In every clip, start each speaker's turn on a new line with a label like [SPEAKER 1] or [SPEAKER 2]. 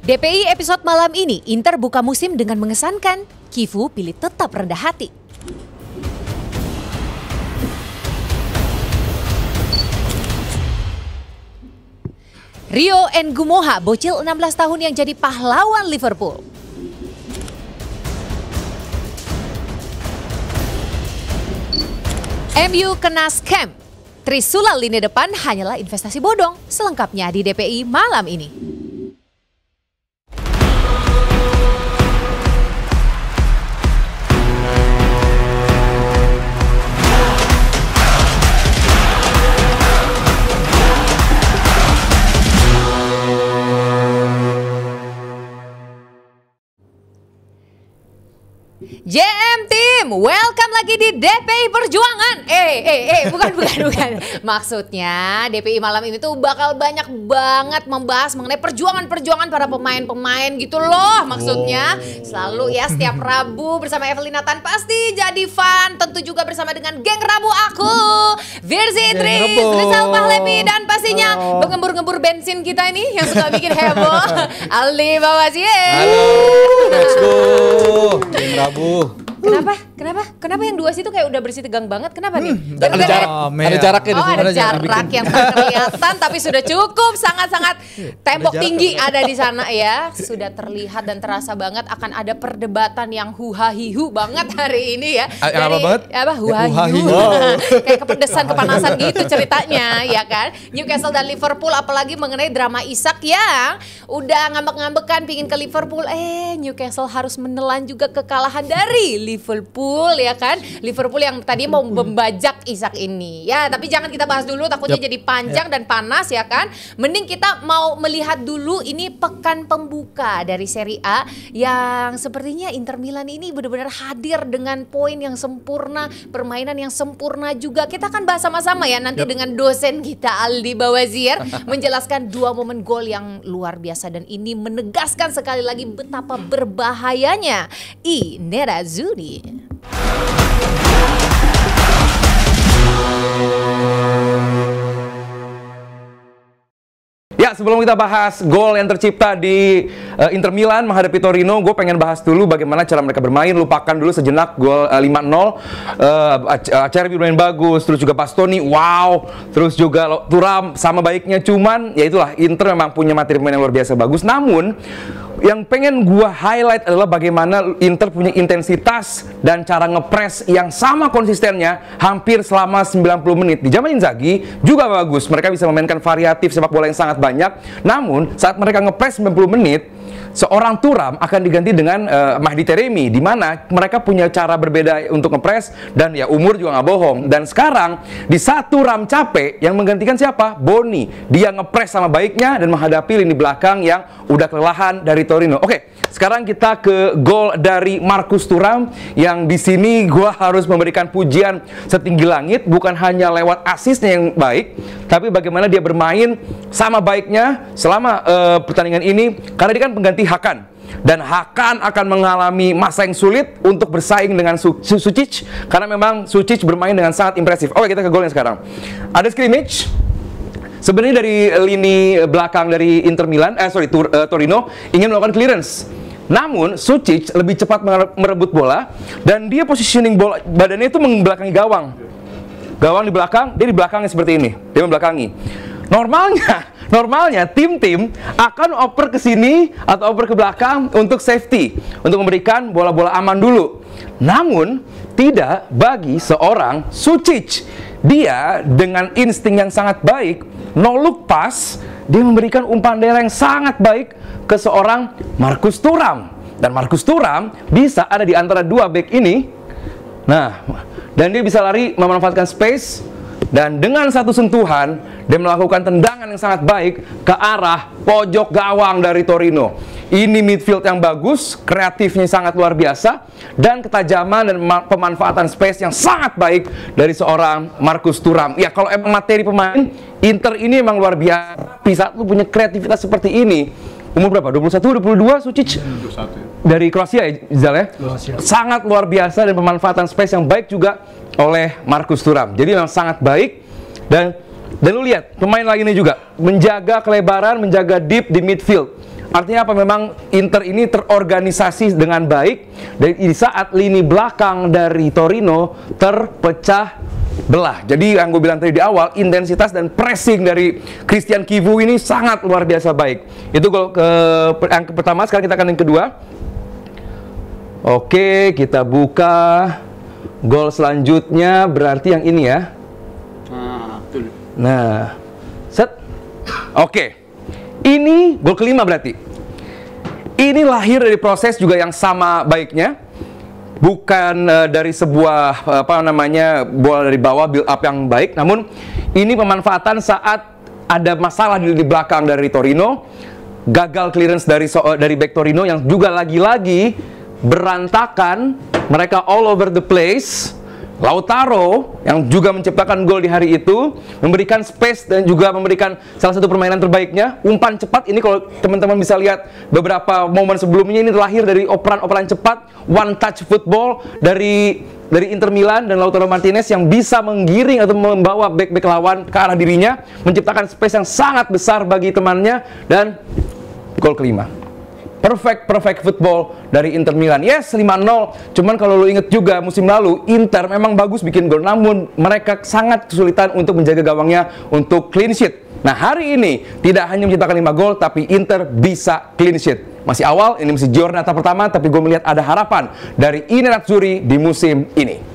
[SPEAKER 1] DPI episode malam ini, Inter buka musim dengan mengesankan. Kifu pilih tetap rendah hati. Rio N'Gumoha, bocil 16 tahun yang jadi pahlawan Liverpool. MU kena scam. Trisula lini depan hanyalah investasi bodong. Selengkapnya di DPI malam ini. JM Team, welcome lagi di DPI Perjuangan. Bukan. Maksudnya DPI malam ini tuh bakal banyak banget membahas mengenai perjuangan para pemain-pemain gitu loh. Maksudnya selalu ya setiap Rabu bersama Evelina Tan pasti jadi fun. Tentu juga bersama dengan geng Rabu aku, Virzi Idris, Rizal Pahlevi, dan pastinya pengembur-ngembur bensin kita ini yang suka bikin heboh, Aldi Bawazir.
[SPEAKER 2] Halo, let's go. Geng Rabu.
[SPEAKER 1] Kenapa yang dua situ kayak udah bersih tegang banget? Kenapa nih?
[SPEAKER 2] Ada jaraknya di sini.
[SPEAKER 1] Ada jarak yang tak kelihatan tapi sudah cukup sangat-sangat tembok tinggi ada di sana ya. Sudah terlihat dan terasa banget akan ada perdebatan yang huha-hihu banget hari ini ya.
[SPEAKER 2] Apa banget?
[SPEAKER 1] Huha-hihu. Kayak kepedesan kepanasan gitu ceritanya ya kan. Newcastle dan Liverpool, apalagi mengenai drama Isak yang udah ngambek-ngambekan pingin ke Liverpool. Newcastle harus menelan juga kekalahan dari Liverpool ya kan. Liverpool yang tadi mau membajak Isak ini ya, tapi jangan kita bahas dulu takutnya jadi panjang dan panas ya kan. Mending kita mau melihat dulu ini pekan pembuka dari Serie A yang sepertinya Inter Milan ini benar-benar hadir dengan poin yang sempurna, permainan yang sempurna juga. Kita akan bahas sama-sama ya nanti dengan dosen kita Aldi Bawazir menjelaskan dua momen gol yang luar biasa, dan ini menegaskan sekali lagi betapa berbahayanya Nerazzurri.
[SPEAKER 2] Ya, sebelum kita bahas gol yang tercipta di Inter Milan menghadapi Torino, gue pengen bahas dulu bagaimana cara mereka bermain. Lupakan dulu sejenak gol 5-0. Acerbi bermain bagus, terus juga Bastoni, wow. Terus juga Thuram sama baiknya, cuman ya itulah, Inter memang punya materi pemain yang luar biasa bagus. Namun yang pengen gua highlight adalah bagaimana Inter punya intensitas dan cara ngepres yang sama konsistennya hampir selama 90 menit. Di zaman Inzaghi juga bagus, mereka bisa memainkan variatif sepak bola yang sangat banyak. Namun saat mereka ngepres 90 menit, seorang Thuram akan diganti dengan Mahdi Taremi, di mana mereka punya cara berbeda untuk ngepres, dan ya umur juga nggak bohong. Dan sekarang di saat Thuram capek, yang menggantikan siapa? Boni. Dia ngepres sama baiknya dan menghadapi lini belakang yang udah kelelahan dari Torino. Oke, sekarang kita ke gol dari Marcus Thuram yang di sini gua harus memberikan pujian setinggi langit, bukan hanya lewat asisnya yang baik, tapi bagaimana dia bermain sama baiknya selama pertandingan ini, karena dia kan pengganti Hakan. Dan Hakan akan mengalami masa yang sulit untuk bersaing dengan Sučić, karena memang Sučić bermain dengan sangat impresif. Oke, kita ke golnya sekarang. Ada scrimmage sebenarnya dari lini belakang dari Inter Milan, Torino ingin melakukan clearance. Namun Sučić lebih cepat merebut bola dan dia positioning bola badannya itu membelakangi gawang. Gawang di belakang, dia di belakangnya seperti ini. Dia membelakangi. Normalnya tim-tim akan oper ke sini atau oper ke belakang untuk safety, untuk memberikan bola-bola aman dulu. Namun tidak bagi seorang Sučić. Dia dengan insting yang sangat baik, no look pass, dia memberikan umpan daerah yang sangat baik ke seorang Marcus Thuram. Dan Marcus Thuram bisa ada di antara dua back ini. Nah, dan dia bisa lari memanfaatkan space, dan dengan satu sentuhan dia melakukan tendangan yang sangat baik ke arah pojok gawang dari Torino. Ini midfield yang bagus, kreatifnya sangat luar biasa, dan ketajaman dan pemanfaatan space yang sangat baik dari seorang Marcus Thuram. Ya, kalau emang materi pemain Inter ini emang luar biasa. Bisa lu punya kreativitas seperti ini. Umur berapa? 21, 22 Sučić? 21. Dari Kroasia ya, Zal ya? Sangat luar biasa, dan pemanfaatan space yang baik juga oleh Marcus Thuram. Jadi memang sangat baik. Dan lu lihat pemain lainnya juga menjaga kelebaran, menjaga deep di midfield. Artinya apa? Memang Inter ini terorganisasi dengan baik dan di saat lini belakang dari Torino terpecah belah. Jadi yang gue bilang tadi di awal, intensitas dan pressing dari Christian Chivu ini sangat luar biasa baik. Itu gol yang pertama. Sekarang kita akan yang kedua. Oke, kita buka gol selanjutnya, berarti yang ini ya. Nah, set. Oke, ini gol kelima berarti. Ini lahir dari proses juga yang sama baiknya. Bukan dari sebuah bola dari bawah build up yang baik, namun ini pemanfaatan saat ada masalah di belakang dari Torino, gagal clearance dari back Torino yang juga lagi-lagi berantakan, mereka all over the place. Lautaro yang juga menciptakan gol di hari itu, memberikan space dan juga memberikan salah satu permainan terbaiknya, umpan cepat. Ini kalau teman-teman bisa lihat beberapa momen sebelumnya, ini lahir dari operan-operan cepat, one touch football dari Inter Milan dan Lautaro Martinez yang bisa menggiring atau membawa back-back lawan ke arah dirinya, menciptakan space yang sangat besar bagi temannya, dan gol kelima. Perfect football dari Inter Milan. Yes, 5-0. Cuman kalau lu inget juga musim lalu Inter memang bagus bikin gol, namun mereka sangat kesulitan untuk menjaga gawangnya untuk clean sheet. Nah, hari ini tidak hanya menciptakan 5 gol, tapi Inter bisa clean sheet. Masih awal, ini masih giornata pertama, tapi gue melihat ada harapan dari I Nerazzurri di musim ini.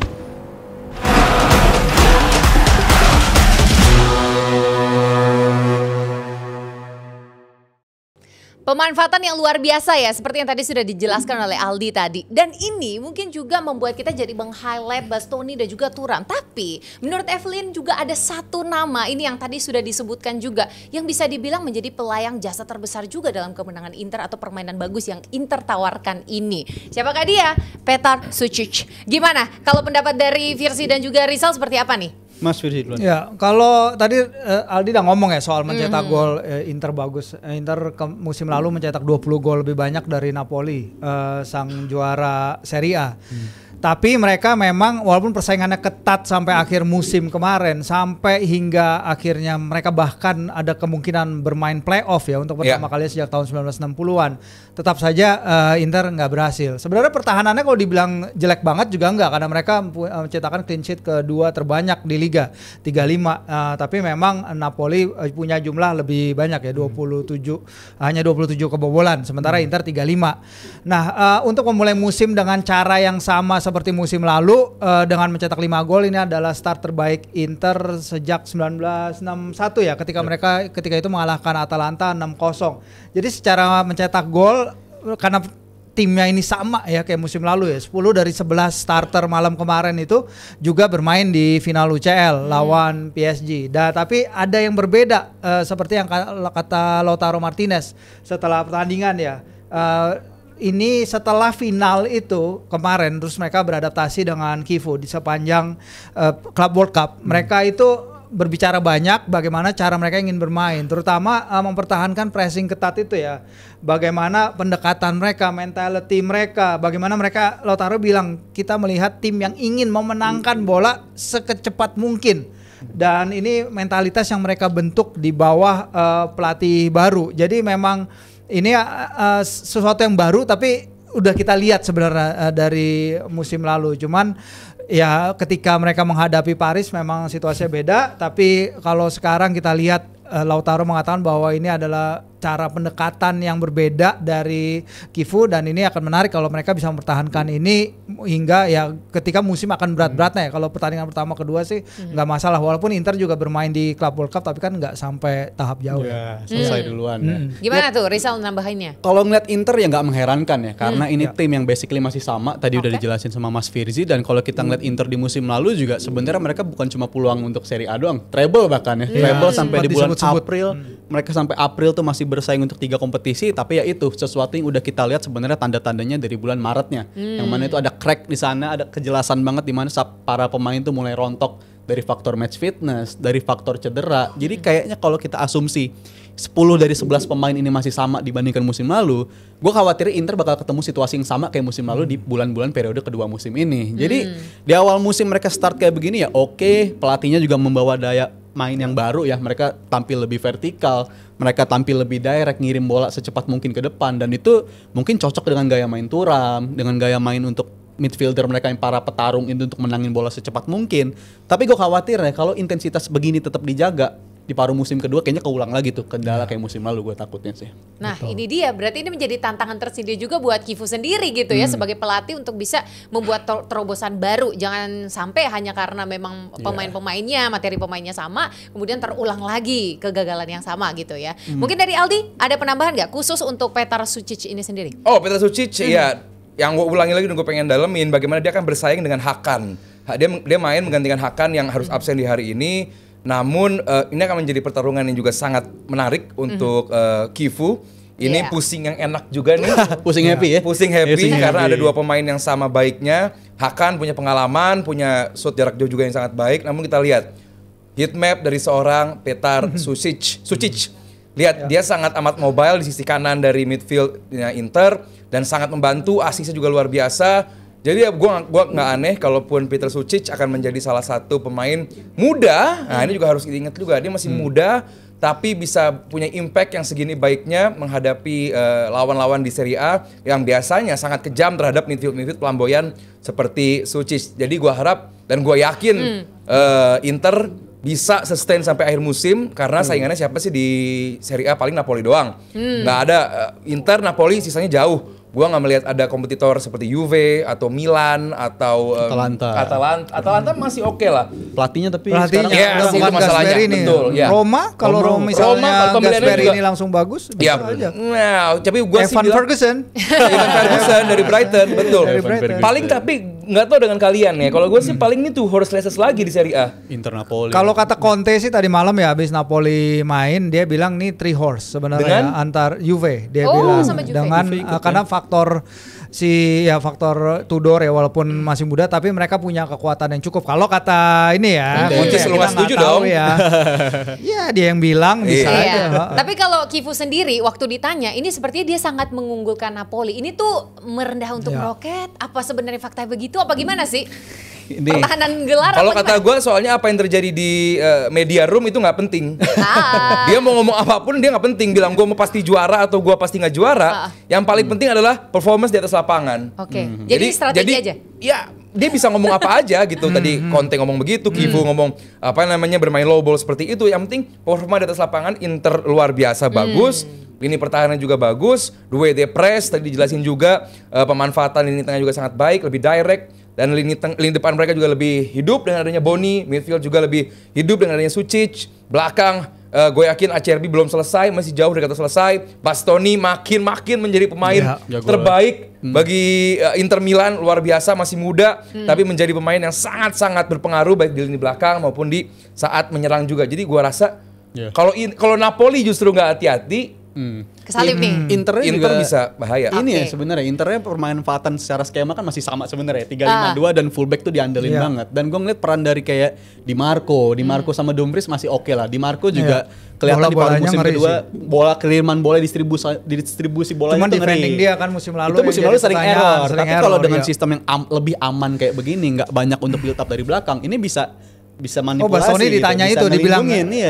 [SPEAKER 1] Pemanfaatan yang luar biasa ya, seperti yang tadi sudah dijelaskan oleh Aldi tadi. Dan ini mungkin juga membuat kita jadi meng-highlight Bastoni dan juga Thuram. Tapi menurut Evelyn juga ada satu nama, ini yang tadi sudah disebutkan juga, yang bisa dibilang menjadi pelayang jasa terbesar juga dalam kemenangan Inter atau permainan bagus yang Inter tawarkan ini. Siapakah dia? Petar Sučić. Gimana kalau pendapat dari Virsi dan juga Rizal seperti apa nih?
[SPEAKER 3] Mas Firsi duluan.
[SPEAKER 4] Ya, kalau tadi Aldi udah ngomong ya soal mencetak gol, Inter bagus. Inter musim lalu mencetak 20 gol lebih banyak dari Napoli, sang juara Serie A. Tapi mereka memang walaupun persaingannya ketat sampai akhir musim kemarin, sampai hingga akhirnya mereka bahkan ada kemungkinan bermain playoff ya untuk pertama kali sejak tahun 1960-an. Tetap saja Inter nggak berhasil. Sebenarnya pertahanannya kalau dibilang jelek banget juga enggak, karena mereka mencetakkan clean sheet kedua terbanyak di Liga 35. Tapi memang Napoli punya jumlah lebih banyak ya, hanya 27 kebobolan, sementara Inter 35. Nah, untuk memulai musim dengan cara yang sama seperti musim lalu, dengan mencetak 5 gol, ini adalah start terbaik Inter sejak 1961 ya, ketika itu mengalahkan Atalanta 6-0. Jadi secara mencetak gol, karena timnya ini sama ya kayak musim lalu ya, 10 dari 11 starter malam kemarin itu juga bermain di final UCL lawan PSG. Tapi ada yang berbeda, seperti yang kata Lautaro Martinez setelah pertandingan ya. Ini setelah final itu kemarin, terus mereka beradaptasi dengan Chivu di sepanjang Club World Cup. Mereka itu berbicara banyak bagaimana cara mereka ingin bermain, terutama mempertahankan pressing ketat itu ya. Bagaimana pendekatan mereka, mentality mereka, bagaimana mereka, Lautaro bilang, kita melihat tim yang ingin memenangkan bola sekecepat mungkin. Dan ini mentalitas yang mereka bentuk di bawah pelatih baru. Jadi memang ini sesuatu yang baru, tapi udah kita lihat sebenarnya dari musim lalu. Cuman ya ketika mereka menghadapi Paris memang situasinya beda. Tapi kalau sekarang kita lihat, Lautaro mengatakan bahwa ini adalah cara pendekatan yang berbeda dari Chivu, dan ini akan menarik kalau mereka bisa mempertahankan ini hingga ya ketika musim akan berat-beratnya ya. Kalau pertandingan pertama kedua sih nggak masalah, walaupun Inter juga bermain di Club World Cup tapi kan nggak sampai tahap jauh
[SPEAKER 3] ya. Selesai duluan ya.
[SPEAKER 1] Gimana tuh Rizal nambahinnya?
[SPEAKER 3] Kalau ngeliat Inter ya nggak mengherankan ya, karena ini tim yang basically masih sama, tadi udah dijelasin sama Mas Firzi. Dan kalau kita ngeliat Inter di musim lalu juga sebenarnya mereka bukan cuma peluang untuk Serie A doang, treble bahkan ya, treble sampai di bulan April. Mereka sampai April tuh masih bersaing untuk 3 kompetisi, tapi ya itu sesuatu yang udah kita lihat sebenarnya tanda-tandanya dari bulan Maretnya, yang mana itu ada crack di sana, ada kejelasan banget di mana para pemain tuh mulai rontok dari faktor match fitness, dari faktor cedera. Jadi kayaknya kalau kita asumsi 10 dari 11 pemain ini masih sama dibandingkan musim lalu, gue khawatir Inter bakal ketemu situasi yang sama kayak musim lalu di bulan-bulan periode kedua musim ini. Jadi di awal musim mereka start kayak begini ya oke, pelatihnya juga membawa daya main yang baru ya, mereka tampil lebih vertikal, mereka tampil lebih direct, ngirim bola secepat mungkin ke depan, dan itu mungkin cocok dengan gaya main Thuram, dengan gaya main untuk midfielder mereka yang para petarung itu untuk menangin bola secepat mungkin. Tapi gue khawatir ya kalau intensitas begini tetap dijaga di paruh musim kedua, kayaknya keulang lagi tuh kendala kayak musim lalu, gue takutnya sih.
[SPEAKER 1] Nah, ini dia, berarti ini menjadi tantangan tersendiri juga buat Kifu sendiri gitu ya, sebagai pelatih untuk bisa membuat terobosan baru. Jangan sampai hanya karena memang pemain-pemainnya, materi pemainnya sama, kemudian terulang lagi kegagalan yang sama gitu ya. Mungkin dari Aldi, ada penambahan nggak khusus untuk Petar Sucic ini sendiri?
[SPEAKER 2] Oh, Petar Sucic ya, yang gue ulangi lagi dan gue pengen dalemin, bagaimana dia akan bersaing dengan Hakan. Dia main menggantikan Hakan yang harus absen di hari ini. Namun ini akan menjadi pertarungan yang juga sangat menarik untuk Kifu. Ini pusing yang enak juga nih.
[SPEAKER 3] Pusing happy ya?
[SPEAKER 2] Pusing happy karena ada dua pemain yang sama baiknya. Hakan punya pengalaman, punya shoot jarak jauh juga yang sangat baik. Namun kita lihat heat map dari seorang Petar Sucic. Lihat, dia sangat amat mobile di sisi kanan dari midfieldnya Inter dan sangat membantu, asisnya juga luar biasa. Jadi ya gue nggak aneh kalaupun Petar Sucic akan menjadi salah satu pemain muda. Nah ini juga harus diingat juga, dia masih muda tapi bisa punya impact yang segini baiknya menghadapi lawan-lawan di Serie A yang biasanya sangat kejam terhadap midfield flamboyan seperti Sucic. Jadi gue harap dan gue yakin Inter bisa sustain sampai akhir musim karena saingannya siapa sih di Serie A, paling Napoli doang. Nggak ada Inter, Napoli sisanya jauh. Gua nggak melihat ada kompetitor seperti Juve atau Milan atau Atalanta masih oke lah.
[SPEAKER 3] Pelatihnya
[SPEAKER 2] sekarang itu masalahnya. Betul, ya.
[SPEAKER 4] Roma kalau Roma misalnya Gasperi ini langsung bagus bisa aja.
[SPEAKER 2] Nah, tapi gua sih
[SPEAKER 4] Evan Ferguson
[SPEAKER 2] dari Brighton, betul.
[SPEAKER 3] Paling
[SPEAKER 2] tapi nggak tahu dengan kalian ya. Kalau gue sih paling ini tuh horse races lagi di Serie A.
[SPEAKER 3] Inter Napoli.
[SPEAKER 4] Kalau kata Conte sih tadi malam ya habis Napoli main dia bilang nih 3 horse sebenarnya antar Juve dia bilang
[SPEAKER 1] sama Juve.
[SPEAKER 4] dengan karena faktor Tudor ya walaupun masih muda tapi mereka punya kekuatan yang cukup. Kalau kata ini ya,
[SPEAKER 2] Conte selalu setuju dong.
[SPEAKER 4] Ya. Ya dia yang bilang bisa aja.
[SPEAKER 1] Tapi kalau Kifu sendiri waktu ditanya, ini sepertinya dia sangat mengunggulkan Napoli. Ini tuh merendah untuk meroket. Apa sebenarnya fakta begitu? Apa gimana sih? Pertahanan gelar.
[SPEAKER 2] Kalau kata gue soalnya apa yang terjadi di media room itu nggak penting. Dia mau ngomong apapun dia nggak penting. Bilang gue mau pasti juara atau gue pasti nggak juara. Yang paling penting adalah performance di atas lapangan.
[SPEAKER 1] Oke. Jadi strategi aja.
[SPEAKER 2] Ya dia bisa ngomong apa aja gitu. Tadi Conte ngomong begitu, Kifu ngomong bermain low ball seperti itu. Yang penting performa di atas lapangan Inter luar biasa bagus. Lini pertahanan juga bagus, the way they press tadi dijelasin juga, pemanfaatan lini tengah juga sangat baik, lebih direct, dan lini depan mereka juga lebih hidup dengan adanya Boni, midfield juga lebih hidup dengan adanya Sucic, belakang gue yakin Acerbi belum selesai, masih jauh dari kata selesai, Bastoni makin menjadi pemain terbaik bagi Inter Milan, luar biasa, masih muda, tapi menjadi pemain yang sangat-sangat berpengaruh baik di lini belakang maupun di saat menyerang juga. Jadi gue rasa kalau Napoli justru nggak hati-hati,
[SPEAKER 1] kesalip nih.
[SPEAKER 3] Inter
[SPEAKER 2] juga bisa bahaya.
[SPEAKER 3] Ini ya sebenarnya Internya permanfaatan secara skema kan masih sama sebenarnya 3-5-2 dan fullback tuh diandelin banget. Dan gue ngeliat peran dari kayak Di Marco sama Dumfries masih oke lah. Di Marco juga kelihatan di paruh musim kedua kiriman bola distribusi bolanya
[SPEAKER 4] cuman defending dia kan musim lalu.
[SPEAKER 3] Itu musim lalu sering error. Tapi kalau dengan sistem yang lebih aman kayak begini, nggak banyak untuk build up dari belakang, ini bisa manipulasi.
[SPEAKER 4] Bastoni ditanya
[SPEAKER 3] gitu,
[SPEAKER 4] itu dibilang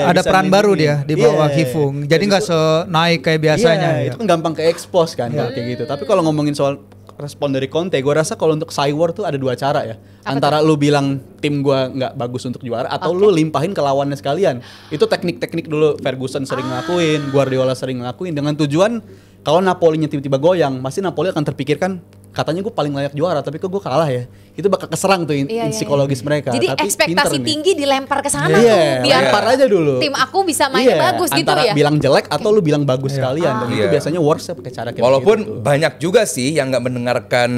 [SPEAKER 4] ada peran baru dia di bawah Kifu. Jadi nggak senaik kayak biasanya.
[SPEAKER 3] Itu kan gampang ke expose kan kayak gitu. Tapi kalau ngomongin soal respon dari Conte, gue rasa kalau untuk Cywar tuh ada 2 cara ya. Antara lu bilang tim gue nggak bagus untuk juara atau lu limpahin ke lawannya sekalian. Itu teknik-teknik dulu Ferguson sering ngelakuin, Guardiola sering ngelakuin dengan tujuan kalau Napolinya tiba-tiba goyang, pasti Napoli akan terpikirkan katanya gue paling layak juara tapi kok gue kalah ya. Itu bakal keserang tuh psikologis mereka.
[SPEAKER 1] Jadi
[SPEAKER 3] tapi
[SPEAKER 1] ekspektasi tinggi dilempar ke sana tuh
[SPEAKER 3] biar lempar aja dulu.
[SPEAKER 1] Tim aku bisa main bagus gitu
[SPEAKER 3] antara
[SPEAKER 1] ya.
[SPEAKER 3] Bilang jelek atau lu bilang bagus sekalian. Dan itu biasanya worse pakai cara kayak
[SPEAKER 2] walaupun
[SPEAKER 3] gitu.
[SPEAKER 2] Banyak juga sih yang nggak mendengarkan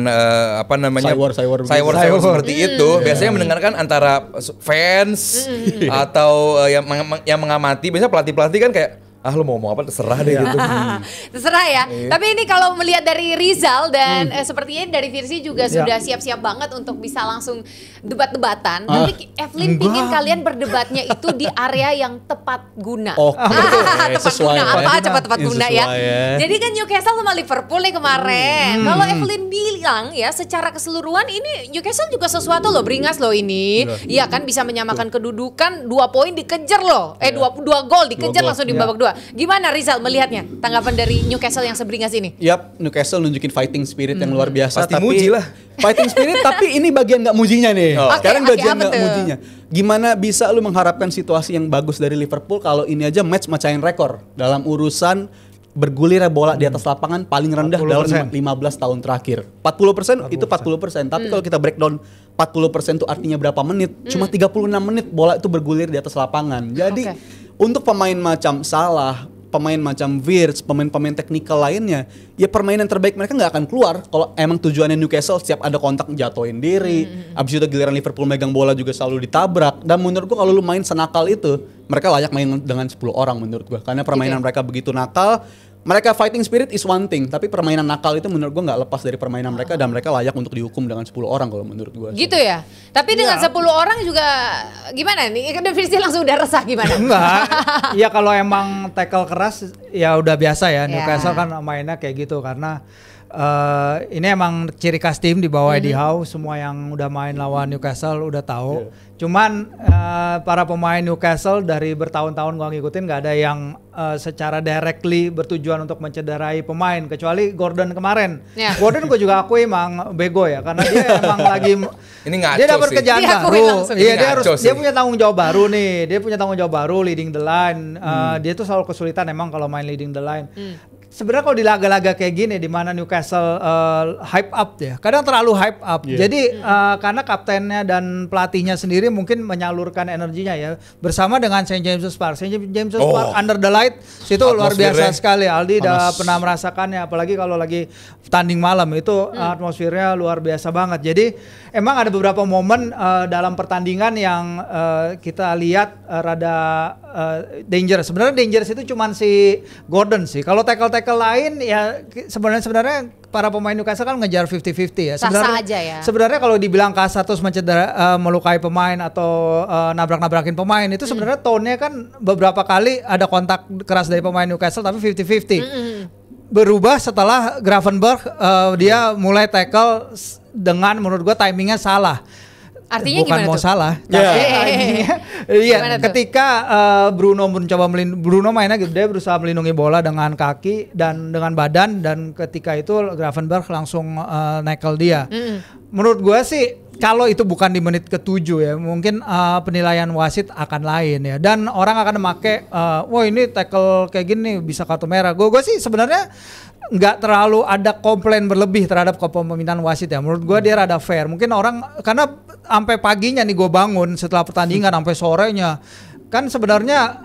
[SPEAKER 2] Cywar seperti itu. Biasanya mendengarkan antara fans atau yang mengamati. Biasanya pelatih-pelatih kan kayak Lu mau ngomong apa terserah deh gitu.
[SPEAKER 1] Terserah ya. Tapi ini kalau melihat dari Rizal dan sepertinya dari Virsi juga sudah siap-siap banget untuk bisa langsung debat-debatan. Tapi Evelyn pingin kalian berdebatnya itu di area yang tepat guna. Tepat
[SPEAKER 3] sesuai
[SPEAKER 1] guna apa? Tepat guna ya. Jadi kan Newcastle sama Liverpool nih kemarin. Kalau Evelyn bilang ya secara keseluruhan ini Newcastle juga sesuatu loh, beringas loh ini. Iya kan bisa menyamakan kedudukan, 2 poin dikejar loh. 2 gol dikejar langsung di babak 2. Gimana Rizal melihatnya? Tanggapan dari Newcastle yang seberingas ini?
[SPEAKER 3] Yap, Newcastle nunjukin fighting spirit yang luar biasa.
[SPEAKER 2] Pasti muji lah.
[SPEAKER 3] Fighting spirit tapi ini bagian nggak mujinya nih. Sekarang bagian nggak mujinya. Gimana bisa lu mengharapkan situasi yang bagus dari Liverpool kalau ini aja match mecahin rekor dalam urusan bergulir bola di atas lapangan paling rendah
[SPEAKER 4] 40%.
[SPEAKER 3] dalam 15 tahun terakhir. 40% itu 40%. Tapi kalau kita breakdown 40% itu artinya berapa menit? Cuma 36 menit bola itu bergulir di atas lapangan. Jadi untuk pemain macam Salah, pemain macam Wirtz, pemain-pemain teknikal lainnya, ya permainan terbaik mereka nggak akan keluar kalau emang tujuannya Newcastle setiap ada kontak jatuhin diri. Abis itu giliran Liverpool megang bola juga selalu ditabrak. Dan menurut gua kalau lu main senakal itu, mereka layak main dengan 10 orang menurut gua. Karena permainan mereka begitu nakal. Mereka fighting spirit is one thing, tapi permainan nakal itu menurut gua nggak lepas dari permainan mereka dan mereka layak untuk dihukum dengan 10 orang kalau menurut gua.
[SPEAKER 1] Gitu ya. Tapi dengan 10 orang juga gimana nih? Kan Virsi langsung udah resah gimana?
[SPEAKER 4] Enggak. Ya kalau emang tackle keras ya udah biasa ya. Newcastle kan mainnya kayak gitu karena ini emang ciri khas tim di bawah Eddie Howe. Semua yang udah main lawan Newcastle udah tahu. Cuman para pemain Newcastle dari bertahun-tahun gua ngikutin nggak ada yang secara directly bertujuan untuk mencederai pemain kecuali Gordon kemarin. Gordon gue juga akui emang bego ya karena dia emang lagi
[SPEAKER 2] Ini ngaco
[SPEAKER 4] dia dapat
[SPEAKER 2] sih.
[SPEAKER 4] kerjaan
[SPEAKER 1] Diakui
[SPEAKER 4] baru.
[SPEAKER 1] langsung.
[SPEAKER 4] Iya
[SPEAKER 2] Ngaco sih.
[SPEAKER 4] dia punya tanggung jawab baru nih. Dia punya tanggung jawab baru leading the line. Dia tuh selalu kesulitan emang kalau main leading the line. Sebenarnya kalau di laga-laga kayak gini di mana Newcastle hype up ya. Kadang terlalu hype up. Jadi karena kaptennya dan pelatihnya sendiri mungkin menyalurkan energinya ya bersama dengan St. James's Park. St. James's Park under the light itu luar biasa sekali. Aldi udah pernah merasakannya apalagi kalau lagi tanding malam itu atmosfernya luar biasa banget. Jadi emang ada beberapa momen dalam pertandingan yang kita lihat rada dangerous. Sebenarnya dangerous itu cuman si Gordon sih. Kalau tackle lain ya sebenarnya para pemain Newcastle kan ngejar 50-50 ya.
[SPEAKER 1] Sah-sah aja ya.
[SPEAKER 4] Sebenarnya kalau dibilang kasar terus melukai pemain atau nabrak-nabrakin pemain itu sebenarnya tone-nya kan beberapa kali ada kontak keras dari pemain Newcastle tapi 50-50. Berubah setelah Gravenberch dia mulai tackle dengan menurut gua timingnya salah.
[SPEAKER 1] Artinya
[SPEAKER 4] bukan
[SPEAKER 1] gimana
[SPEAKER 4] mau
[SPEAKER 1] tuh?
[SPEAKER 4] salah, tapi timingnya iya
[SPEAKER 1] Gimana tuh?
[SPEAKER 4] ketika Bruno mencoba Bruno mainnya gitu, dia berusaha melindungi bola dengan kaki dan dengan badan dan ketika itu Gravenberch langsung nekel dia. Menurut gua sih kalau itu bukan di menit ke-7 ya, mungkin penilaian wasit akan lain ya. Dan orang akan memakai, wah ini tackle kayak gini bisa kartu merah. Gue sih sebenarnya nggak terlalu ada komplain berlebih terhadap kepemimpinan wasit ya. Menurut gue dia rada fair. Mungkin orang karena sampai paginya nih gue bangun setelah pertandingan sampai sorenya. Kan sebenarnya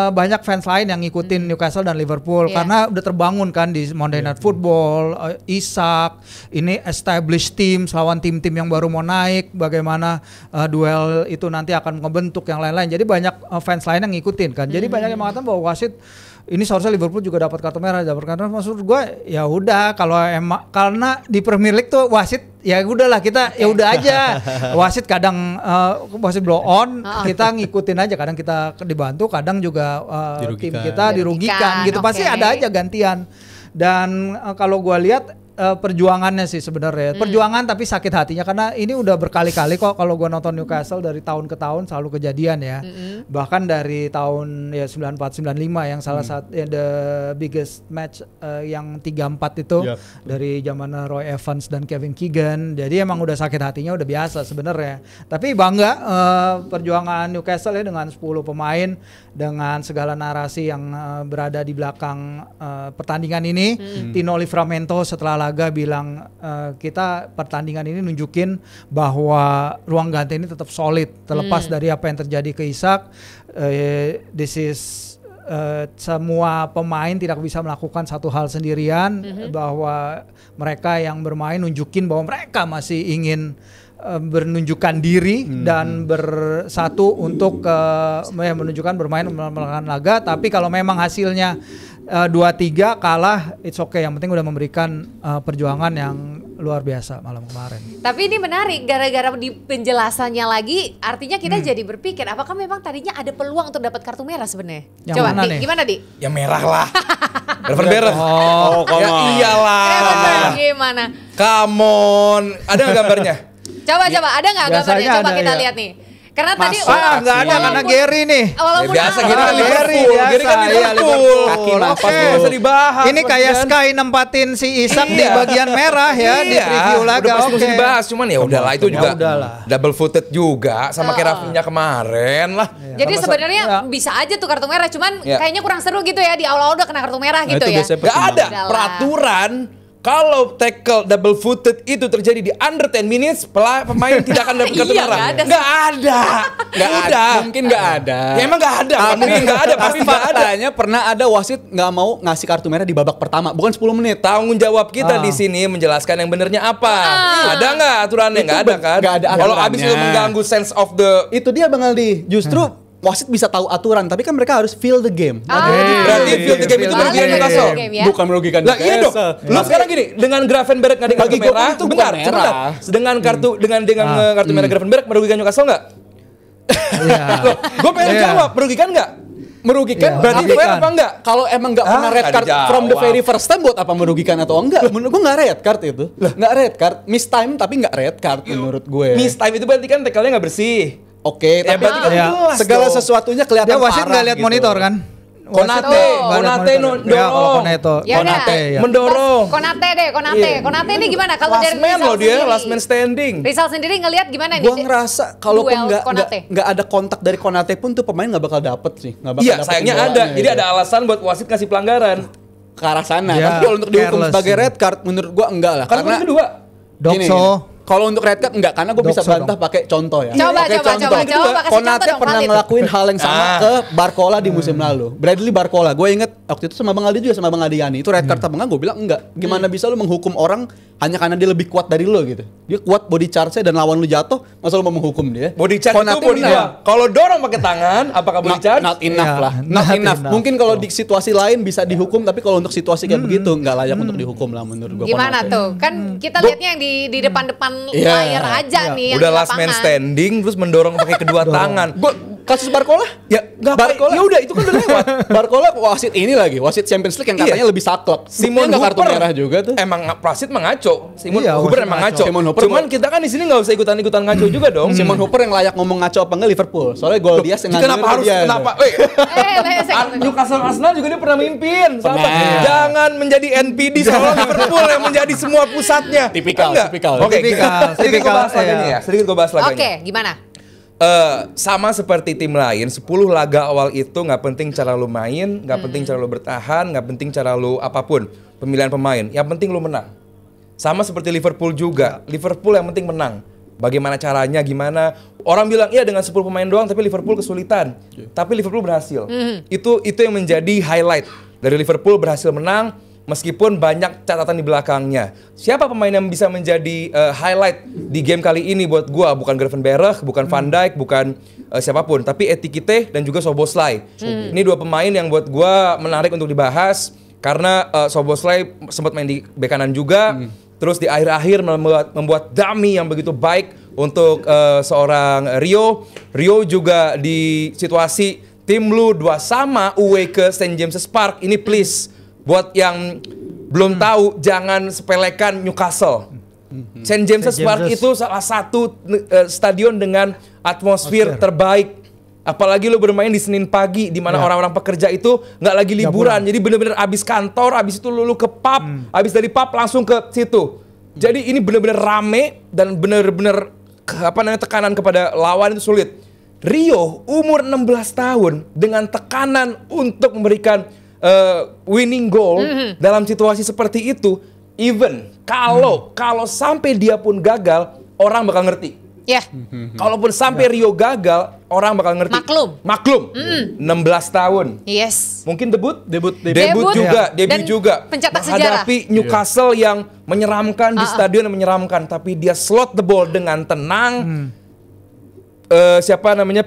[SPEAKER 4] banyak fans lain yang ngikutin Newcastle dan Liverpool karena udah terbangun kan di Monday Night Football, Isak, ini established team lawan tim-tim yang baru mau naik, bagaimana duel itu nanti akan membentuk yang lain-lain. Jadi banyak fans lain yang ngikutin kan. Jadi banyak yang mengatakan bahwa wasit ini seharusnya Liverpool juga dapat kartu merah, maksud gue ya udah kalau emang karena di Premier League tuh wasit ya udahlah kita ya udah aja wasit kadang wasit blow on kita ngikutin aja, kadang kita dibantu, kadang juga tim kita dirugikan gitu, pasti ada aja gantian. Dan kalau gue lihat perjuangannya sih sebenarnya perjuangan tapi sakit hatinya karena ini udah berkali-kali kok kalau gue nonton Newcastle dari tahun ke tahun selalu kejadian ya. Bahkan dari tahun ya 94-95 yang salah satu the biggest match yang 3-4 itu dari zaman Roy Evans dan Kevin Keegan. Jadi emang udah sakit hatinya udah biasa sebenarnya. Tapi bangga perjuangan Newcastle ya dengan 10 pemain dengan segala narasi yang berada di belakang pertandingan ini. Tino Livramento setelah laga bilang kita pertandingan ini nunjukin bahwa ruang ganti ini tetap solid terlepas dari apa yang terjadi ke Isak. This is semua pemain tidak bisa melakukan satu hal sendirian, bahwa mereka yang bermain nunjukin bahwa mereka masih ingin menunjukkan diri dan bersatu untuk menunjukkan bermain melawan laga. Tapi kalau memang hasilnya 2-3 kalah, it's okay. Yang penting udah memberikan perjuangan yang luar biasa malam kemarin.
[SPEAKER 1] Tapi ini menarik, gara-gara di penjelasannya lagi, artinya kita jadi berpikir apakah memang tadinya ada peluang untuk dapat kartu merah sebenarnya?
[SPEAKER 4] Yang
[SPEAKER 1] Coba
[SPEAKER 4] mana
[SPEAKER 1] Di,
[SPEAKER 4] nih?
[SPEAKER 1] gimana Di?
[SPEAKER 2] Ya merah lah. Revan Berech.
[SPEAKER 3] Oh,
[SPEAKER 2] Ya iyalah.
[SPEAKER 1] Gimana?
[SPEAKER 2] Come on. Ada nggak gambarnya?
[SPEAKER 1] Coba ada nggak gambarnya?
[SPEAKER 4] Biasanya
[SPEAKER 1] Coba
[SPEAKER 4] ada,
[SPEAKER 1] kita
[SPEAKER 4] ya.
[SPEAKER 1] lihat nih. Karena tadi
[SPEAKER 4] Nggak ada karena Gary nih.
[SPEAKER 1] Walaupun
[SPEAKER 2] Ya biasa Gary kan
[SPEAKER 4] Gary
[SPEAKER 2] Liverpool.
[SPEAKER 4] biasa,
[SPEAKER 2] Gary kan
[SPEAKER 4] iya,
[SPEAKER 2] Liverpool.
[SPEAKER 4] Liverpool.
[SPEAKER 3] Kaki
[SPEAKER 2] Oke,
[SPEAKER 3] nafas
[SPEAKER 2] nggak usah dibahas.
[SPEAKER 4] Ini kayak
[SPEAKER 2] bagian.
[SPEAKER 4] Sky nempatin si Isak di
[SPEAKER 2] Iya.
[SPEAKER 4] bagian merah ya di preview laga.
[SPEAKER 2] Udah pasti mesti dibahas, cuman ya udahlah itu juga
[SPEAKER 4] udahlah.
[SPEAKER 2] double footed juga sama kayak Rafinha kemarin lah.
[SPEAKER 1] jadi sebenarnya bisa aja tuh kartu merah, cuman
[SPEAKER 2] Ya.
[SPEAKER 1] kayaknya kurang seru gitu ya di awal-awal udah kena kartu merah gitu
[SPEAKER 3] itu
[SPEAKER 1] ya.
[SPEAKER 3] biasanya
[SPEAKER 2] Gak ada
[SPEAKER 1] Udahlah.
[SPEAKER 2] peraturan kalau tackle double footed itu terjadi di under 10 minutes, pemain tidak akan dapat kartu
[SPEAKER 1] Iya,
[SPEAKER 2] merah.
[SPEAKER 1] nggak ada.
[SPEAKER 2] Nggak ada.
[SPEAKER 3] Nggak
[SPEAKER 2] Udah.
[SPEAKER 3] ada. Mungkin nggak ada.
[SPEAKER 2] Ya emang nggak ada.
[SPEAKER 3] Tapi
[SPEAKER 2] Mungkin nggak ada.
[SPEAKER 3] Tapi
[SPEAKER 2] Pasti nggak ada.
[SPEAKER 3] faktanya pernah ada wasit nggak mau ngasih kartu merah di babak pertama, bukan 10 menit.
[SPEAKER 2] Tanggung jawab kita di sini menjelaskan yang benernya apa. Ada nggak aturannya?
[SPEAKER 3] Itu
[SPEAKER 2] Nggak ada kan?
[SPEAKER 3] nggak ada
[SPEAKER 2] Kalau
[SPEAKER 3] aturannya.
[SPEAKER 2] abis itu mengganggu sense of the.
[SPEAKER 3] Itu dia Bang Aldi. Justru wasit bisa tahu aturan, tapi kan mereka harus feel the game.
[SPEAKER 2] Berarti field the game itu merugikan
[SPEAKER 1] Balik
[SPEAKER 2] Newcastle.
[SPEAKER 1] game ya.
[SPEAKER 3] Bukan merugikan
[SPEAKER 2] Lah iya dong. Lu sekarang gini, dengan Gravenberch nggak ada kartu
[SPEAKER 3] Bagi gua
[SPEAKER 2] merah,
[SPEAKER 3] itu bukan
[SPEAKER 2] bentar,
[SPEAKER 3] merah.
[SPEAKER 2] sebentar. Dengan kartu dengan kartu merah Gravenberch merugikan Newcastle nggak?
[SPEAKER 4] Iya.
[SPEAKER 2] Gue pengen
[SPEAKER 4] Iya.
[SPEAKER 2] jawab, merugikan nggak?
[SPEAKER 3] Merugikan.
[SPEAKER 4] Iya.
[SPEAKER 2] Berarti
[SPEAKER 4] Merugikan.
[SPEAKER 2] fair apa enggak?
[SPEAKER 3] Kalau emang nggak pernah red
[SPEAKER 2] nggak
[SPEAKER 3] card
[SPEAKER 2] dijawab.
[SPEAKER 3] from the very first time, buat apa merugikan atau enggak? Menurut gue nggak red card itu. Nggak red card, miss time tapi nggak red card menurut gue.
[SPEAKER 2] Miss time itu berarti kan tackle-nya nggak bersih.
[SPEAKER 3] Oke,
[SPEAKER 2] Ya
[SPEAKER 3] tapi
[SPEAKER 2] berarti kan
[SPEAKER 4] Iya.
[SPEAKER 2] jelas
[SPEAKER 3] segala
[SPEAKER 2] dong.
[SPEAKER 3] sesuatunya kelihatan
[SPEAKER 4] Dia wasit
[SPEAKER 3] parah
[SPEAKER 4] nggak lihat
[SPEAKER 3] gitu.
[SPEAKER 4] monitor kan?
[SPEAKER 2] Konate,
[SPEAKER 4] Wasit nggak lihat
[SPEAKER 2] Konate
[SPEAKER 4] monitor. Ya, kalau Konate.
[SPEAKER 1] Ya udah.
[SPEAKER 4] Konate ya.
[SPEAKER 2] mendorong.
[SPEAKER 1] Konate deh, Konate.
[SPEAKER 2] Iya.
[SPEAKER 1] Konate ini gimana kalau
[SPEAKER 2] Last
[SPEAKER 1] dari
[SPEAKER 2] man
[SPEAKER 1] Rizal
[SPEAKER 2] loh dia,
[SPEAKER 1] sendiri?
[SPEAKER 2] last man standing.
[SPEAKER 1] Rizal sendiri ngelihat gimana nih?
[SPEAKER 3] Gue ngerasa kalaupun
[SPEAKER 1] Duel Konate.
[SPEAKER 3] nggak ada kontak dari Konate pun tuh pemain nggak bakal dapet sih. Nggak bakal
[SPEAKER 2] Iya,
[SPEAKER 3] dapet
[SPEAKER 2] sayangnya
[SPEAKER 3] bola
[SPEAKER 2] ada. Jadi
[SPEAKER 3] gitu.
[SPEAKER 2] ada alasan buat wasit ngasih pelanggaran.
[SPEAKER 3] ke arah sana.
[SPEAKER 4] Ya,
[SPEAKER 3] Tapi kalau untuk dihukum
[SPEAKER 4] careless
[SPEAKER 3] sebagai
[SPEAKER 4] sih.
[SPEAKER 3] red card menurut gua enggak lah.
[SPEAKER 2] Karena kedua.
[SPEAKER 3] gini,
[SPEAKER 4] Dokso.
[SPEAKER 3] kalau untuk red card enggak, karena gue bisa
[SPEAKER 4] Dokso
[SPEAKER 3] bantah pakai contoh ya.
[SPEAKER 1] Coba,
[SPEAKER 3] Pakai
[SPEAKER 1] coba,
[SPEAKER 3] contoh.
[SPEAKER 1] coba, kasih
[SPEAKER 3] Konate
[SPEAKER 1] contoh dong,
[SPEAKER 3] pernah
[SPEAKER 1] valid.
[SPEAKER 3] ngelakuin hal yang sama
[SPEAKER 2] Ah.
[SPEAKER 3] ke Barcola di musim lalu. Bradley Barcola, gue inget waktu itu sama Bang Aldi juga sama Bang Adiani. Itu red card apa enggak? Gue bilang enggak. Gimana bisa lu menghukum orang hanya karena dia lebih kuat dari lo gitu? Dia kuat body charge-nya dan lawan lu jatuh, masa lu mau menghukum dia?
[SPEAKER 2] Body charge itu
[SPEAKER 3] Konate
[SPEAKER 2] body
[SPEAKER 3] menang.
[SPEAKER 2] dua. Kalau dorong pakai tangan, apakah body charge?
[SPEAKER 3] Not enough
[SPEAKER 4] Iya,
[SPEAKER 3] lah.
[SPEAKER 4] not
[SPEAKER 3] Not enough.
[SPEAKER 4] enough.
[SPEAKER 3] Mungkin kalau di situasi lain bisa dihukum, tapi kalau untuk situasi kayak begitu nggak layak untuk dihukum lah menurut gue.
[SPEAKER 1] Gimana tuh? Kan kita lihatnya yang di depan-depan
[SPEAKER 3] Iya.
[SPEAKER 1] layar aja nih yang
[SPEAKER 2] Udah
[SPEAKER 1] di
[SPEAKER 2] last man
[SPEAKER 1] lapangan.
[SPEAKER 2] standing terus mendorong pakai kedua tangan.
[SPEAKER 3] Gue kasus Barcola?
[SPEAKER 2] Ya, nggak
[SPEAKER 3] Barcola.
[SPEAKER 2] Ya udah itu kan udah lewat.
[SPEAKER 3] Barcola wasit ini lagi, wasit Champions League yang katanya
[SPEAKER 2] Iya.
[SPEAKER 3] lebih saklek.
[SPEAKER 2] Simon
[SPEAKER 3] Dia nggak kartu
[SPEAKER 2] Hooper
[SPEAKER 3] merah juga tuh.
[SPEAKER 2] Emang wasit mengaco. Simon
[SPEAKER 4] Iya,
[SPEAKER 2] Hooper
[SPEAKER 4] wasit
[SPEAKER 2] emang
[SPEAKER 4] ngaco.
[SPEAKER 2] ngaco.
[SPEAKER 3] Simon Hooper
[SPEAKER 2] Cuman kita kan di sini nggak usah ikutan ngaco juga dong.
[SPEAKER 3] Simon Hooper yang layak ngomong ngaco apa enggak Liverpool. Soalnya gol dia yang
[SPEAKER 2] Kenapa harus kenapa? Newcastle Arsenal juga dia pernah mimpin. Sahabat.
[SPEAKER 3] Pernah.
[SPEAKER 2] Jangan menjadi NPD soal Liverpool yang menjadi semua pusatnya.
[SPEAKER 3] Tipikal,
[SPEAKER 2] Enggak?
[SPEAKER 3] tipikal.
[SPEAKER 2] Oke,
[SPEAKER 4] Tipikal,
[SPEAKER 2] sedikit gue
[SPEAKER 4] tipikal,
[SPEAKER 2] bahas laganya
[SPEAKER 4] iya.
[SPEAKER 2] ya. Sedikit gue bahas laganya.
[SPEAKER 1] Oke, gimana?
[SPEAKER 2] Sama seperti tim lain, 10 laga awal itu nggak penting cara lu main, nggak penting cara lu bertahan, nggak penting cara lu apapun pemilihan pemain. Yang penting lu menang. Sama seperti Liverpool juga. Liverpool yang penting menang. Bagaimana caranya, gimana? Orang bilang iya dengan 10 pemain doang, tapi Liverpool kesulitan. Tapi Liverpool berhasil. Itu yang menjadi highlight dari Liverpool, berhasil menang. Meskipun banyak catatan di belakangnya. Siapa pemain yang bisa menjadi highlight di game kali ini buat gua? Bukan Gravenberch, bukan Van Dijk, bukan siapapun. Tapi Ekitike dan juga Szoboszlai. Ini dua pemain yang buat gua menarik untuk dibahas. Karena Szoboszlai sempat main di bek kanan juga. Terus di akhir-akhir membuat dummy yang begitu baik untuk seorang Rio. Rio juga di situasi tim lu 2-2 away ke St. James's Park. Ini please. Buat yang belum tahu, jangan sepelekan Newcastle. St. James's Park itu salah satu stadion dengan atmosfer terbaik. Apalagi lu bermain di Senin pagi, di mana orang-orang pekerja itu nggak lagi liburan. Jadi bener-bener abis kantor, abis itu lu ke pub, abis dari pub langsung ke situ. Jadi ini bener-bener rame dan bener-bener tekanan kepada lawan itu sulit. Rio umur 16 tahun dengan tekanan untuk memberikan winning goal dalam situasi seperti itu, even kalau sampai dia pun gagal, orang bakal ngerti.
[SPEAKER 1] Ya.
[SPEAKER 2] Kalaupun sampai Rio gagal, orang bakal ngerti. Maklum. 16 tahun.
[SPEAKER 1] Yes.
[SPEAKER 2] Mungkin debut
[SPEAKER 1] Debut
[SPEAKER 2] juga,
[SPEAKER 1] dan pencetak sejarah.
[SPEAKER 2] menghadapi Newcastle yang menyeramkan di stadion yang menyeramkan, tapi dia slot the ball dengan tenang. Siapa namanya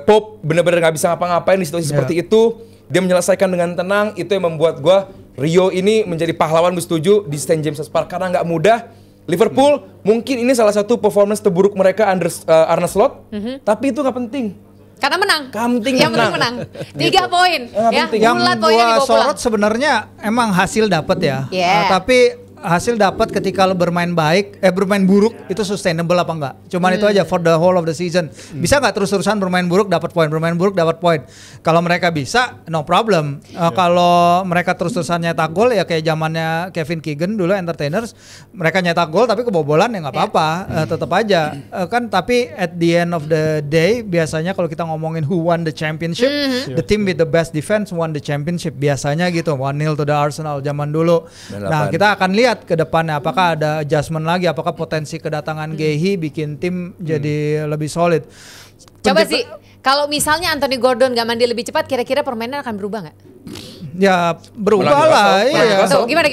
[SPEAKER 2] Pope benar-benar nggak bisa ngapa-ngapain di situasi seperti itu. Dia menyelesaikan dengan tenang. Itu yang membuat gua Rio ini menjadi pahlawan, gue setuju, di St. James's Park karena nggak mudah. Liverpool mungkin ini salah satu performance terburuk mereka under Arne Slot, tapi itu nggak penting.
[SPEAKER 1] Karena menang.
[SPEAKER 2] Yang
[SPEAKER 1] penting menang. 3 poin. Ya,
[SPEAKER 4] Yang
[SPEAKER 1] bulat poinnya
[SPEAKER 4] gua
[SPEAKER 1] dibawa pulang.
[SPEAKER 4] sorot sebenarnya emang hasil dapat ya. Tapi hasil dapat ketika lo bermain baik, bermain buruk itu sustainable apa enggak? Cuman itu aja for the whole of the season. Bisa nggak terus-terusan bermain buruk dapat poin, bermain buruk dapat poin? Kalau mereka bisa, no problem. Kalau mereka terus-terusan nyetak gol ya kayak zamannya Kevin Keegan dulu Entertainers, mereka nyetak gol tapi kebobolan ya nggak apa-apa, tetap aja kan. Tapi at the end of the day biasanya kalau kita ngomongin who won the championship, the team with the best defense won the championship biasanya gitu. 1-0 to the Arsenal zaman dulu. Nah kita akan lihat ke depannya apakah ada adjustment lagi, apakah potensi kedatangan Gehi bikin tim jadi lebih solid.
[SPEAKER 1] Coba sih, kalau misalnya Anthony Gordon gak mandi lebih cepat, kira-kira permainan akan berubah nggak?
[SPEAKER 4] Ya berubah lah, iya.
[SPEAKER 1] Tuh, gimana?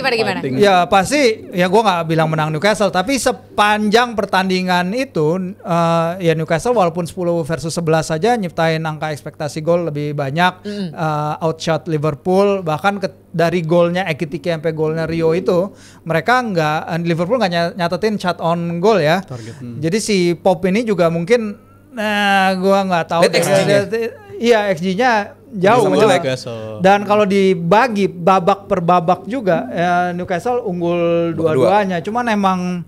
[SPEAKER 4] Ya pasti, ya gue nggak bilang menang Newcastle, tapi sepanjang pertandingan itu ya Newcastle walaupun 10 versus 11 saja nyiptain angka ekspektasi gol lebih banyak, outshot Liverpool, bahkan dari golnya Ekitike sampai golnya Rio itu mereka Liverpool nggak nyatetin shot on goal ya. Jadi si Pop ini juga mungkin, gue nggak tahu. Iya XG-nya jauh dan kalau dibagi babak per babak juga Newcastle unggul dua-duanya. Cuman emang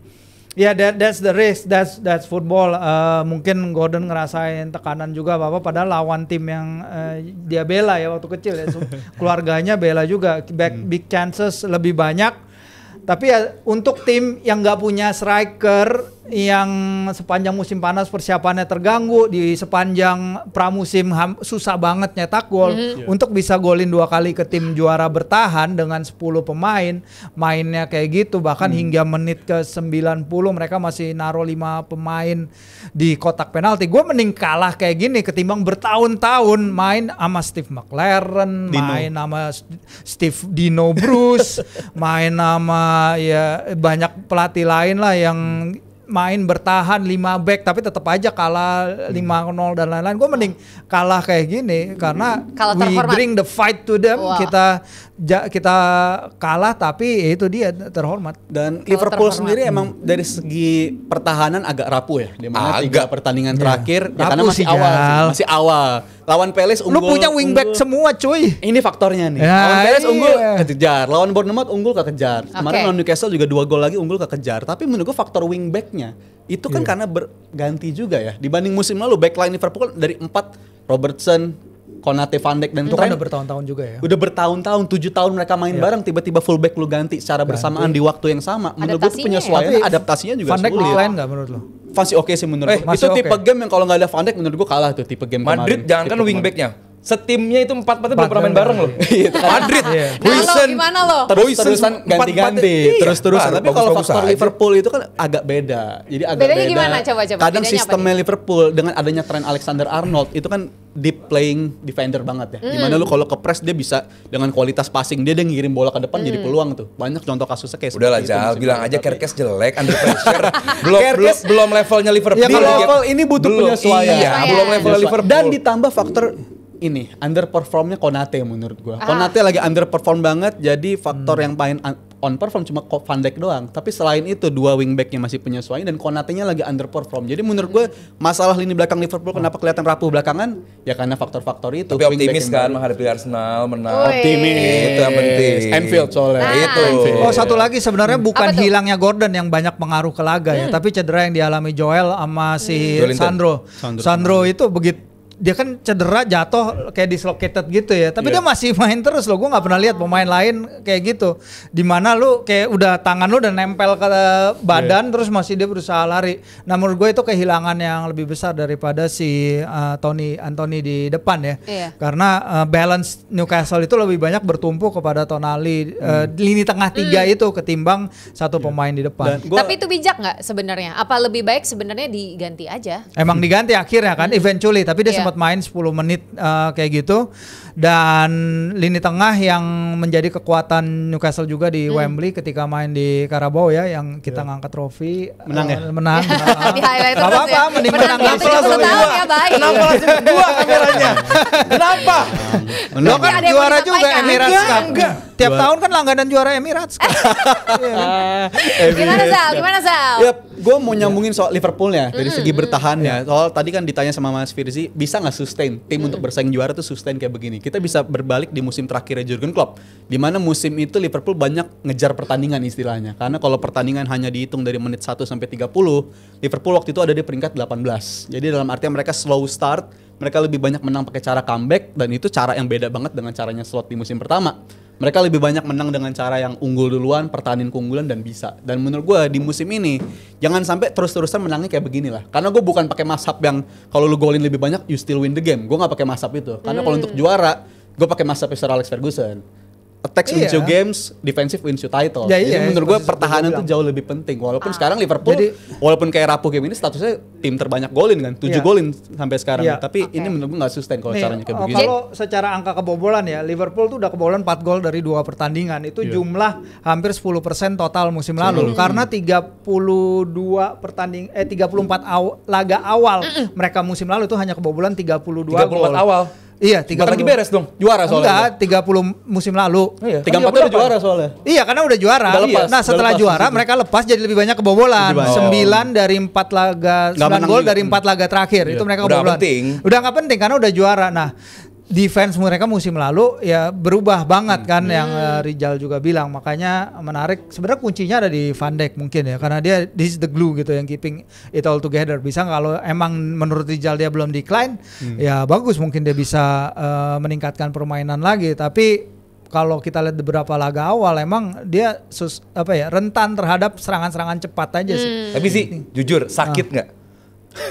[SPEAKER 4] ya that's the risk, that's football. Mungkin Gordon ngerasain tekanan juga apa padahal lawan tim yang dia bela ya waktu kecil ya. Keluarganya bela juga, big chances lebih banyak. Tapi ya untuk tim yang nggak punya striker, yang sepanjang musim panas persiapannya terganggu, di sepanjang pramusim susah banget nyetak gol, untuk bisa golin 2 kali ke tim juara bertahan dengan 10 pemain, mainnya kayak gitu, bahkan hingga menit ke 90 mereka masih naruh 5 pemain di kotak penalti. Gue mending kalah kayak gini ketimbang bertahun-tahun main sama Steve McLaren, main sama Steve Dino Bruce, main sama ya banyak pelatih lain lah yang main bertahan 5 back tapi tetap aja kalah 5-0 dan lain-lain. Gue mending kalah kayak gini karena we bring the fight to them. Kita kalah tapi itu dia terhormat.
[SPEAKER 3] Dan Liverpool sendiri emang dari segi pertahanan agak rapuh ya. Di mana 3 pertandingan terakhir ya, karena masih awal. Lawan Palace unggul.
[SPEAKER 4] Lu punya wingback semua cuy.
[SPEAKER 3] Ini faktornya nih. Lawan Palace unggul kekejar. Lawan Bournemouth unggul kekejar. Kemarin lawan Newcastle juga 2 gol lagi unggul kekejar. Tapi menurut gue faktor wingbacknya itu kan karena berganti juga ya. Dibanding musim lalu backline Liverpool dari 4 Robertson, Konate, Van Dijk dan
[SPEAKER 4] itu kan
[SPEAKER 3] Trent
[SPEAKER 4] udah bertahun-tahun juga ya.
[SPEAKER 3] Udah bertahun-tahun, 7 tahun mereka main bareng, tiba-tiba fullback lu ganti secara bersamaan di waktu yang sama. Menurut gue penyesuaian adaptasinya juga
[SPEAKER 4] Van Dijk
[SPEAKER 3] sulit.
[SPEAKER 4] decline enggak menurut lo?
[SPEAKER 3] Masih oke sih menurut gue. Itu tipe game yang kalau nggak ada Van Dijk menurut gue kalah tuh tipe game
[SPEAKER 2] Madrid
[SPEAKER 3] kemarin.
[SPEAKER 2] jangankan wingbacknya, setimnya itu 4-4 belum pernah main bareng loh. Madrid,
[SPEAKER 1] Boysen, gimana lo?
[SPEAKER 3] Terus-terusan ganti-ganti, terus-terusan. Tapi kalau faktor
[SPEAKER 2] aja.
[SPEAKER 3] Liverpool itu kan agak beda. Jadi agak
[SPEAKER 1] bedanya
[SPEAKER 3] beda.
[SPEAKER 1] Gimana? Coba.
[SPEAKER 3] Kadang
[SPEAKER 1] Bedanya
[SPEAKER 3] sistemnya Liverpool dengan adanya Trent Alexander-Arnold itu kan deep playing defender banget ya. Dimana lu kalau ke press dia bisa dengan kualitas passing dia ngirim bola ke depan jadi peluang tuh. Banyak contoh kasusnya kayak
[SPEAKER 2] udahlah Jal, bilang aja Kerkes jelek under pressure. belum levelnya Liverpool.
[SPEAKER 3] Ya kalau level ini butuh penyesuaian.
[SPEAKER 2] Iya, belum level Liverpool.
[SPEAKER 3] Dan ditambah faktor ini underperformnya Konate menurut gua. Konate lagi underperform banget, jadi faktor yang paling on perform cuma Van Dijk doang. Tapi selain itu 2 wingbacknya masih penyesuaian dan Konate-nya lagi underperform. Jadi menurut gue masalah lini belakang Liverpool kenapa kelihatan rapuh belakangan ya karena faktor-faktor itu.
[SPEAKER 2] Tapi optimis kan menghadapi Arsenal menang.
[SPEAKER 3] Optimis
[SPEAKER 2] itu yang penting.
[SPEAKER 3] Anfield soalnya.
[SPEAKER 2] Itu.
[SPEAKER 4] Oh satu lagi sebenarnya bukan hilangnya Gordon yang banyak pengaruh ke laga ya, tapi cedera yang dialami Joel sama si Sandro itu begitu dia kan cedera jatuh kayak dislocated gitu ya. Tapi dia masih main terus loh. Gue nggak pernah lihat pemain lain kayak gitu. Dimana lu kayak udah tangan lu udah nempel ke badan terus masih dia berusaha lari. Nah menurut gue itu kehilangan yang lebih besar daripada si Anthony di depan ya. Karena balance Newcastle itu lebih banyak bertumpu kepada Tonali lini tengah 3 itu ketimbang satu pemain di depan.
[SPEAKER 1] Tapi itu bijak nggak sebenarnya? Apa lebih baik sebenarnya diganti aja?
[SPEAKER 4] Emang diganti akhirnya kan eventually, tapi dia sempat main 10 menit kayak gitu. Dan lini tengah yang menjadi kekuatan Newcastle juga di Wembley ketika main di Carabao ya, yang kita ngangkat trofi. Menang.
[SPEAKER 1] Di highlight
[SPEAKER 4] Gak apa-apa, mending menang.
[SPEAKER 1] Ya, baik.
[SPEAKER 2] Kenapa langsung kedua kameranya? Kenapa?
[SPEAKER 4] Lo kan
[SPEAKER 1] Ada yang
[SPEAKER 4] juara
[SPEAKER 1] mau
[SPEAKER 4] juga
[SPEAKER 1] disampaikan?
[SPEAKER 4] Emirates Cup.
[SPEAKER 2] Enggak.
[SPEAKER 4] Tiap tahun kan langganan juara Emirates Cup.
[SPEAKER 1] Gimana Sal?
[SPEAKER 3] Ya, gue mau nyambungin soal Liverpoolnya dari segi bertahannya. Soal tadi kan ditanya sama Mas Firzi, bisa nggak sustain tim untuk bersaing juara tuh sustain kayak begini? Kita bisa berbalik di musim terakhirnya Jurgen Klopp, di mana musim itu Liverpool banyak ngejar pertandingan istilahnya. Karena kalau pertandingan hanya dihitung dari menit 1 sampai 30, Liverpool waktu itu ada di peringkat 18. Jadi dalam artian mereka slow start, mereka lebih banyak menang pakai cara comeback, dan itu cara yang beda banget dengan caranya Slot di musim pertama. Mereka lebih banyak menang dengan cara yang unggul duluan, pertahanin keunggulan dan bisa. Dan menurut gue di musim ini jangan sampai terus-terusan menangnya kayak begini lah. Karena gue bukan pakai mazhab yang kalau lu golin lebih banyak you still win the game. Gue nggak pakai mazhab itu. Karena kalau untuk juara gue pakai mazhab Sir Alex Ferguson. Attack wins you games, defensive wins you title. Jadi menurut gue pertahanan tuh jauh lebih penting. Walaupun sekarang Liverpool, walaupun kayak rapuh game ini statusnya tim terbanyak golin kan, 7 golin sampai sekarang. Tapi ini menurut gue nggak sustain kalau caranya kayak begini.
[SPEAKER 4] Kalau secara angka kebobolan ya, Liverpool tuh udah kebobolan 4 gol dari 2 pertandingan. Itu jumlah hampir 10% total musim lalu. Karena 34 laga awal mereka musim lalu itu hanya kebobolan 32 gol.
[SPEAKER 2] 34 awal.
[SPEAKER 4] Iya, 30
[SPEAKER 2] lagi beres dong.
[SPEAKER 3] Juara soalnya.
[SPEAKER 4] Enggak, 30 musim lalu.
[SPEAKER 3] Iya, 34 udah juara soalnya.
[SPEAKER 4] Iya, karena udah juara.
[SPEAKER 3] Udah lepas,
[SPEAKER 4] nah, setelah juara mereka lepas jadi lebih banyak kebobolan. 9 dari 4 laga, 9 gol dari 4 laga terakhir. Itu mereka kebobolan. Udah enggak penting karena udah juara. Nah, defense mereka musim lalu ya berubah banget kan yang Rijal juga bilang, makanya menarik. Sebenarnya kuncinya ada di Van Dijk mungkin ya, karena dia this is the glue gitu yang keeping it all together. Bisa kalau emang menurut Rijal dia belum decline ya bagus, mungkin dia bisa meningkatkan permainan lagi. Tapi kalau kita lihat beberapa laga awal emang dia rentan terhadap serangan-serangan cepat aja sih.
[SPEAKER 2] Tapi sih jujur sakit nggak?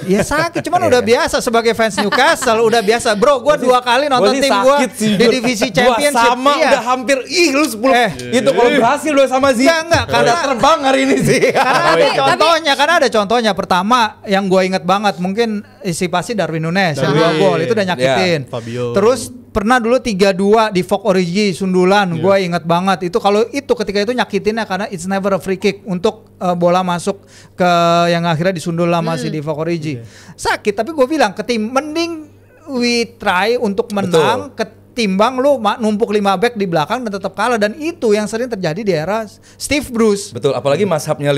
[SPEAKER 4] Ya sakit, cuman udah biasa sebagai fans Newcastle, udah biasa. Bro, gue 2 kali nonton tim gue di divisi championship.
[SPEAKER 2] Sama udah hampir, lu 10 itu kalau berhasil udah sama sih.
[SPEAKER 4] Enggak, karena
[SPEAKER 2] terbang hari ini sih.
[SPEAKER 4] Karena ada contohnya. Pertama yang gue inget banget mungkin isi pasti Darwin Núñez yang 2 gol itu udah nyakitin.
[SPEAKER 3] Fabio.
[SPEAKER 4] Terus pernah dulu 3-2 di Fok Origi sundulan, gue inget banget itu. Kalau itu ketika itu nyakitinnya karena it's never a free kick untuk bola masuk ke yang akhirnya disundul lah masih di Fok Origi. Sakit, tapi gue bilang mending we try untuk menang ketimbang lu numpuk 5 back di belakang dan tetap kalah, dan itu yang sering terjadi di era Steve Bruce.
[SPEAKER 2] Betul, apalagi mazhabnya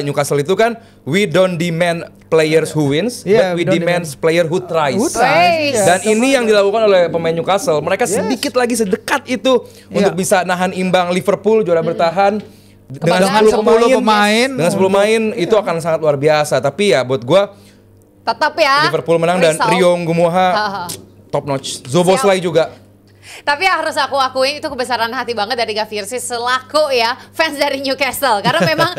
[SPEAKER 2] Newcastle itu kan we don't demand players who wins, but we demand player who tries. Dan ini yang dilakukan oleh pemain Newcastle. Mereka sedikit lagi sedekat itu untuk bisa nahan imbang Liverpool juara bertahan. Dengan 10 pemain itu akan sangat luar biasa. Tapi ya buat gue
[SPEAKER 1] tetap ya
[SPEAKER 2] Liverpool menang dan Rio Ngumuha top notch. Zoboslai juga.
[SPEAKER 1] Tapi harus aku akuin itu kebesaran hati banget dari Gafirsi selaku ya fans dari Newcastle, karena memang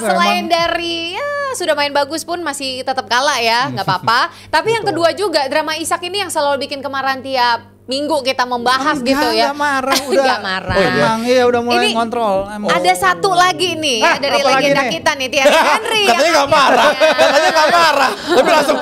[SPEAKER 1] selain dari sudah main bagus pun masih tetap kalah ya, nggak apa-apa. Tapi yang kedua juga drama Isak ini yang selalu bikin kemarahan tiap minggu kita membahas gitu ya.
[SPEAKER 4] Enggak marah, udah.
[SPEAKER 1] Enggak marah.
[SPEAKER 4] Emang iya udah mulai
[SPEAKER 1] ini
[SPEAKER 4] ngontrol.
[SPEAKER 1] Ada satu lagi nih ya, dari legenda kita nih, Thierry Henry.
[SPEAKER 2] Katanya nggak marah. Katanya nggak marah. Tapi langsung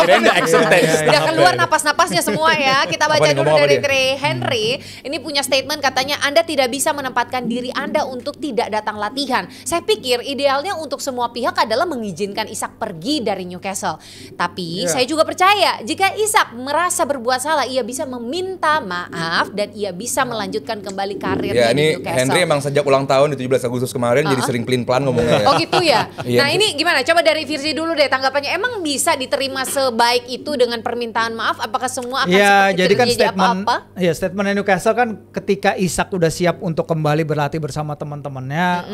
[SPEAKER 3] Renda action test.
[SPEAKER 1] Udah keluar napas-napasnya semua ya. Kita baca dulu dari Thierry Henry. Ini punya statement katanya, Anda tidak bisa menempatkan diri Anda untuk tidak datang latihan. Saya pikir idealnya untuk semua pihak adalah mengizinkan Isak pergi dari Newcastle. Tapi saya juga percaya jika Isak merasa berbuat salah, ia bisa memilih meminta maaf dan ia bisa melanjutkan kembali karirnya
[SPEAKER 2] Ya,
[SPEAKER 1] di
[SPEAKER 2] ini
[SPEAKER 1] Newcastle.
[SPEAKER 2] Henry emang sejak ulang tahun di 17 Agustus kemarin jadi sering pelin-pelan ngomongnya ya.
[SPEAKER 1] Oh gitu ya.
[SPEAKER 2] Iya.
[SPEAKER 1] Nah ini gimana? Coba dari Virzi dulu deh tanggapannya. Emang bisa diterima sebaik itu dengan permintaan maaf? Apakah semua akan
[SPEAKER 4] Ya,
[SPEAKER 1] seperti
[SPEAKER 4] jadi kan
[SPEAKER 1] terjadi apa-apa?
[SPEAKER 4] statement Newcastle kan ketika Isak udah siap untuk kembali berlatih bersama teman-temannya,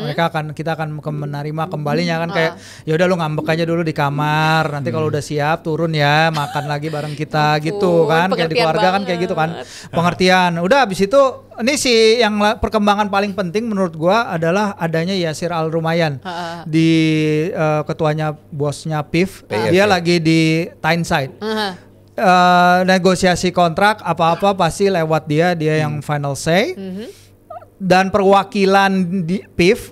[SPEAKER 4] kita akan menerima kembalinya kan kayak ya udah lu ngambek aja dulu di kamar, nanti kalau udah siap turun ya makan lagi bareng kita gitu kan, kayak di
[SPEAKER 1] pengertian
[SPEAKER 4] keluarga kan kayak gitu kan, pengertian. Udah habis itu ini sih yang perkembangan paling penting menurut gua adalah adanya Yasir Al Rumayyan di ketuanya bosnya PIF, dia lagi di Tyneside. Negosiasi kontrak apa-apa pasti lewat dia yang final say. Dan perwakilan di PIF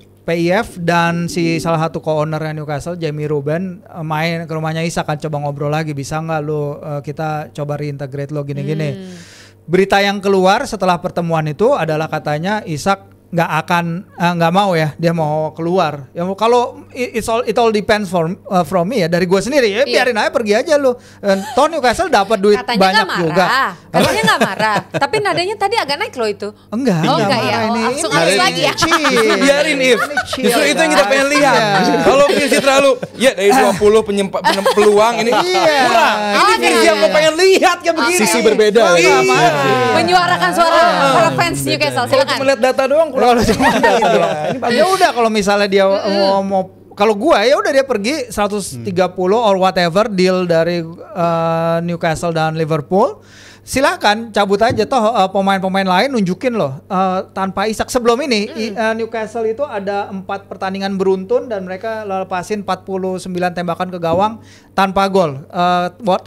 [SPEAKER 4] dan si salah satu co-ownernya Newcastle, Jamie Ruben, main ke rumahnya Isak kan, coba ngobrol lagi, bisa nggak lu kita coba reintegrate lo gini-gini. Berita yang keluar setelah pertemuan itu adalah katanya Isak nggak mau ya, dia mau keluar. Ya kalau it all depends from me ya, dari gue sendiri ya, biarin aja pergi aja lu. Toh Newcastle dapat duit
[SPEAKER 1] Katanya
[SPEAKER 4] banyak
[SPEAKER 1] nggak
[SPEAKER 4] juga.
[SPEAKER 1] Katanya nggak marah. Tapi nadanya tadi agak naik loh itu.
[SPEAKER 4] Enggak
[SPEAKER 1] ya.
[SPEAKER 4] marah
[SPEAKER 1] Oh,
[SPEAKER 4] ini.
[SPEAKER 1] langsung halus lagi ya.
[SPEAKER 2] Biarin If. Justru itu yang kita pengen lihat. Kalau Virzi terlalu dari 20 peluang ini kurang. Ini Virzi yang gue pengen lihat kayak begini.
[SPEAKER 3] Sisi berbeda.
[SPEAKER 1] Menyuarakan suara para fans Newcastle.
[SPEAKER 2] Kalau cuma
[SPEAKER 1] Silakan.
[SPEAKER 2] lihat data doang kurang.
[SPEAKER 4] Ya udah kalau misalnya dia mau kalau gua ya udah dia pergi 130 or whatever deal dari Newcastle dan Liverpool. Silakan cabut aja toh, pemain-pemain lain nunjukin loh tanpa Isak. Sebelum ini Newcastle itu ada 4 pertandingan beruntun dan mereka lepasin 49 tembakan ke gawang tanpa gol,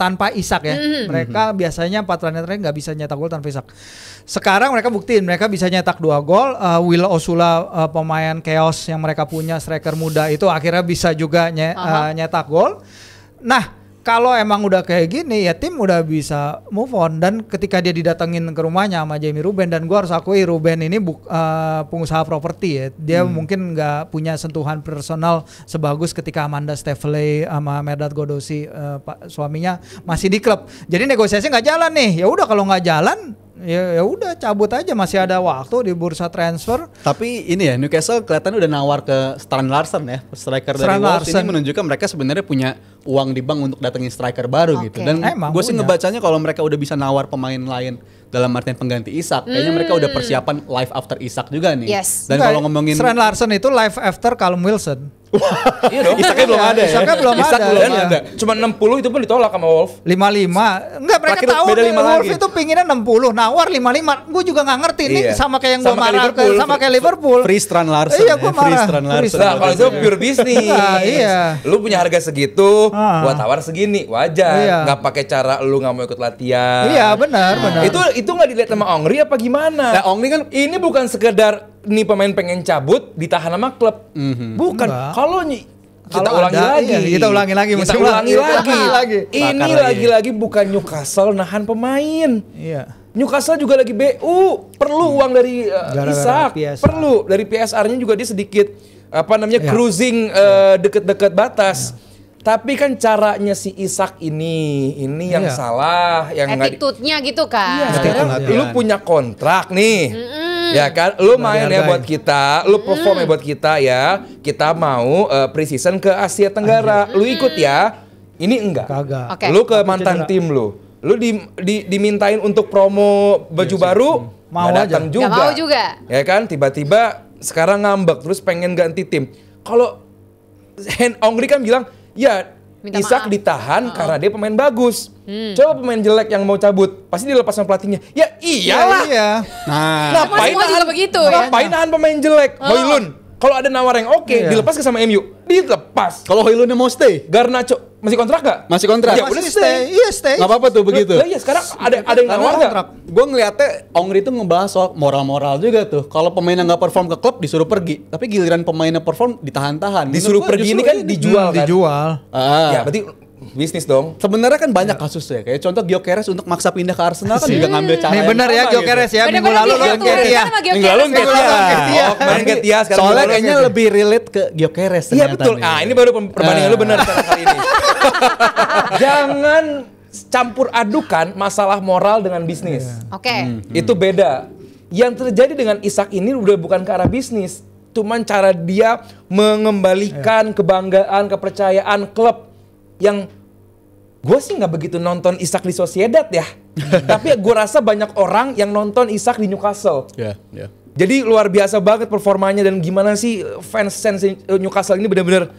[SPEAKER 4] tanpa Isak ya. Mereka biasanya 4 pertandingan terakhir nggak bisa nyetak gol tanpa Isak. Sekarang mereka buktiin mereka bisa nyetak 2 gol. Will Osula, pemain chaos yang mereka punya, striker muda itu akhirnya bisa juga nyetak gol. Nah, kalau emang udah kayak gini ya tim udah bisa move on. Dan ketika dia didatengin ke rumahnya sama Jamie Ruben, dan gua harus akui Ruben ini pengusaha properti ya, dia mungkin nggak punya sentuhan personal sebagus ketika Amanda Stevely sama Medad Godosi suaminya masih di klub. Jadi negosiasi nggak jalan nih. Ya udah kalau nggak jalan ya udah cabut aja, masih ada waktu di bursa transfer.
[SPEAKER 3] Tapi ini ya Newcastle kelihatan udah nawar ke Strand Larsen ya, striker dari Wolves. Ini menunjukkan mereka sebenarnya punya uang di bank untuk datengin striker baru gitu. Dan gue sih ngebacanya kalau mereka udah bisa nawar pemain lain dalam artian pengganti Isak, kayaknya mereka udah persiapan live after Isak juga nih. Dan kalau ngomongin
[SPEAKER 4] Strand Larsen itu live after Callum Wilson.
[SPEAKER 2] Iya dong.
[SPEAKER 3] Isaknya belum ada ya.
[SPEAKER 4] Isaknya belum ada.
[SPEAKER 2] Cuma 60 itu pun ditolak sama Wolf.
[SPEAKER 4] 55. Enggak, mereka tahu Wolf itu pinginnya 60, nawar 55. Gue juga nggak ngerti nih, sama kayak yang gue marah sama kayak Liverpool.
[SPEAKER 3] Free Strand Larsen.
[SPEAKER 4] Iya, gue marah.
[SPEAKER 2] Nah, kalau itu pure bisnis.
[SPEAKER 4] Iya.
[SPEAKER 2] Lu punya harga segitu, gua tawar segini, wajar. Nggak pakai cara lu nggak mau ikut latihan.
[SPEAKER 4] Iya, benar.
[SPEAKER 2] Itu nggak dilihat sama Ongri apa gimana?
[SPEAKER 3] Nah, Ongri kan
[SPEAKER 2] ini bukan sekedar nih pemain pengen cabut ditahan sama klub. Bukan. Kalau kita ulangi lagi. Ini lagi-lagi bukan Newcastle nahan pemain.
[SPEAKER 4] Iya.
[SPEAKER 2] Newcastle juga lagi BU, perlu uang dari Isak, perlu dari PSR-nya juga dia sedikit cruising deket-deket batas. Tapi kan caranya si Isak ini yang salah, yang
[SPEAKER 1] attitude-nya gitu kan.
[SPEAKER 2] Lu punya kontrak nih. Ya kan, lu main ya buat kita, lu perform ya buat kita ya. Kita mau pre-season ke Asia Tenggara. Lu ikut ya. Ini enggak.
[SPEAKER 4] Kagak.
[SPEAKER 2] Lu ke mantan tim lu dimintain untuk promo baju baru,
[SPEAKER 4] mau
[SPEAKER 2] datang juga.
[SPEAKER 1] Gak mau juga.
[SPEAKER 2] Ya kan, tiba-tiba sekarang ngambek terus pengen ganti tim. Kalau Ongri kan bilang, ya Isak ditahan karena dia pemain bagus. Coba pemain jelek yang mau cabut, pasti dilepas sama pelatihnya. Ya iyalah.
[SPEAKER 4] Iya.
[SPEAKER 1] Nah,
[SPEAKER 2] ngapain nahan pemain jelek? Hoylund. Kalau ada nawar yang dilepas ke sama MU, dilepas.
[SPEAKER 3] Kalau Hoylundnya mau stay,
[SPEAKER 2] Garnacho masih kontrak gak?
[SPEAKER 3] Masih kontrak.
[SPEAKER 2] Ya udah stay.
[SPEAKER 4] Iya, stay.
[SPEAKER 3] Nggak apa-apa tuh begitu.
[SPEAKER 2] Iya, sekarang ada yang nawar nggak?
[SPEAKER 3] Gue ngeliatnya Ongri itu ngebahas soal moral-moral juga tuh. Kalau pemainnya nggak perform ke klub disuruh pergi, tapi giliran pemainnya perform ditahan-tahan.
[SPEAKER 2] Disuruh pergi ini kan dijual kan?
[SPEAKER 4] Dijual.
[SPEAKER 2] Ya berarti bisnis dong.
[SPEAKER 3] Sebenarnya kan banyak kasus ya. Kayak contoh Gyökeres untuk maksa pindah ke Arsenal kan juga ngambil cara.
[SPEAKER 4] Nih bener ya Gyökeres ya. Minggu lalu Nketiah.
[SPEAKER 3] Minggu lalu Nketiah.
[SPEAKER 2] Nketiah sekarang.
[SPEAKER 3] Soalnya kayaknya lebih relate ke Gyökeres.
[SPEAKER 2] Iya betul. Ini baru perbandingan lu benar sekarang kali ini. Jangan campur adukan masalah moral dengan bisnis.
[SPEAKER 1] Oke.
[SPEAKER 2] Itu beda. Yang terjadi dengan Isak ini udah bukan ke arah bisnis, cuman cara dia mengembalikan kebanggaan, kepercayaan klub yang gue sih nggak begitu nonton Isak di Sociedad ya. Tapi gue rasa banyak orang yang nonton Isak di Newcastle. Jadi luar biasa banget performanya dan gimana sih fans Newcastle ini benar-benar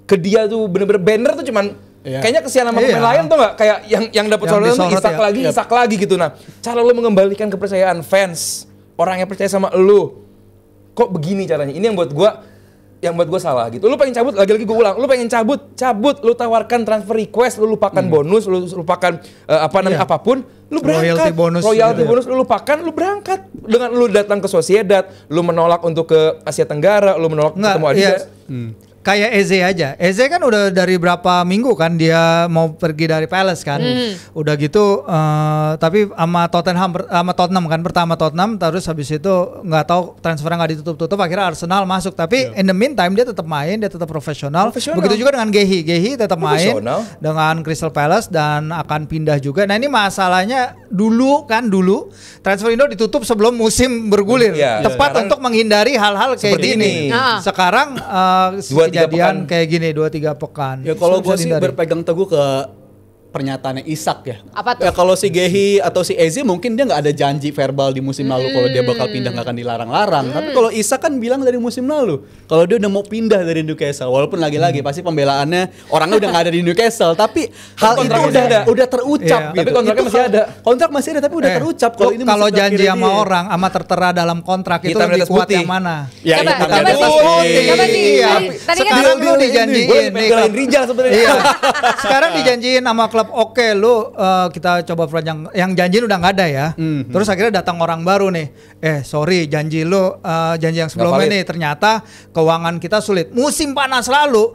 [SPEAKER 2] ke dia tuh benar-benar banner tuh cuman kayaknya kesian sama pemain lain tuh nggak kayak yang dapat sorotan tuh Isak lagi gitu. Nah, cara lu mengembalikan kepercayaan fans, orang yang percaya sama lu, kok begini caranya? Ini yang buat gue salah gitu. Lu pengen cabut, lagi-lagi gue ulang, lu pengen cabut, lu tawarkan transfer request, lu lupakan bonus, lu lupakan apapun, lu berangkat. Royalty bonus lu lupakan, lu berangkat. Dengan lu datang ke Sociedad, lu menolak untuk ke Asia Tenggara, lu menolak ketemu Adidas.
[SPEAKER 4] Kayak Eze aja. Eze kan udah dari berapa minggu kan dia mau pergi dari Palace kan. Udah gitu tapi sama Tottenham kan, pertama Tottenham, terus habis itu nggak tahu transfernya nggak ditutup-tutup, akhirnya Arsenal masuk. Tapi in the meantime dia tetap main, dia tetap profesional. Begitu juga dengan Gehi tetap main dengan Crystal Palace dan akan pindah juga. Nah, ini masalahnya dulu transfer window ditutup sebelum musim bergulir. Tepat untuk menghindari hal-hal kayak gini. Sekarang kejadian kayak gini 2-3 pekan.
[SPEAKER 3] Ya kalau gue sih berpegang teguh ke pernyataannya Isak ya.
[SPEAKER 1] Apa tuh?
[SPEAKER 3] Ya kalau si Gehi atau si Eze mungkin dia nggak ada janji verbal di musim lalu kalau dia bakal pindah nggak akan dilarang-larang. Tapi kalau Isak kan bilang dari musim lalu kalau dia udah mau pindah dari Newcastle, walaupun lagi-lagi pasti pembelaannya orangnya udah nggak ada di Newcastle, tapi hal itu udah terucap gitu.
[SPEAKER 2] Tapi kontraknya masih ada.
[SPEAKER 3] Kontrak masih ada tapi udah terucap kalau ini.
[SPEAKER 4] Kalau janji sama orang sama tertera dalam kontrak itu lebih kuat yang mana?
[SPEAKER 3] Ya,
[SPEAKER 1] coba
[SPEAKER 4] sekarang lu dijanjiin
[SPEAKER 2] Rijal sebenarnya.
[SPEAKER 4] Sekarang dijanjiin sama klub, oke lu kita coba yang janjiin udah nggak ada ya. Terus akhirnya datang orang baru nih. Sorry, janji lu janji yang sebelumnya nih ternyata keuangan kita sulit. Musim panas lalu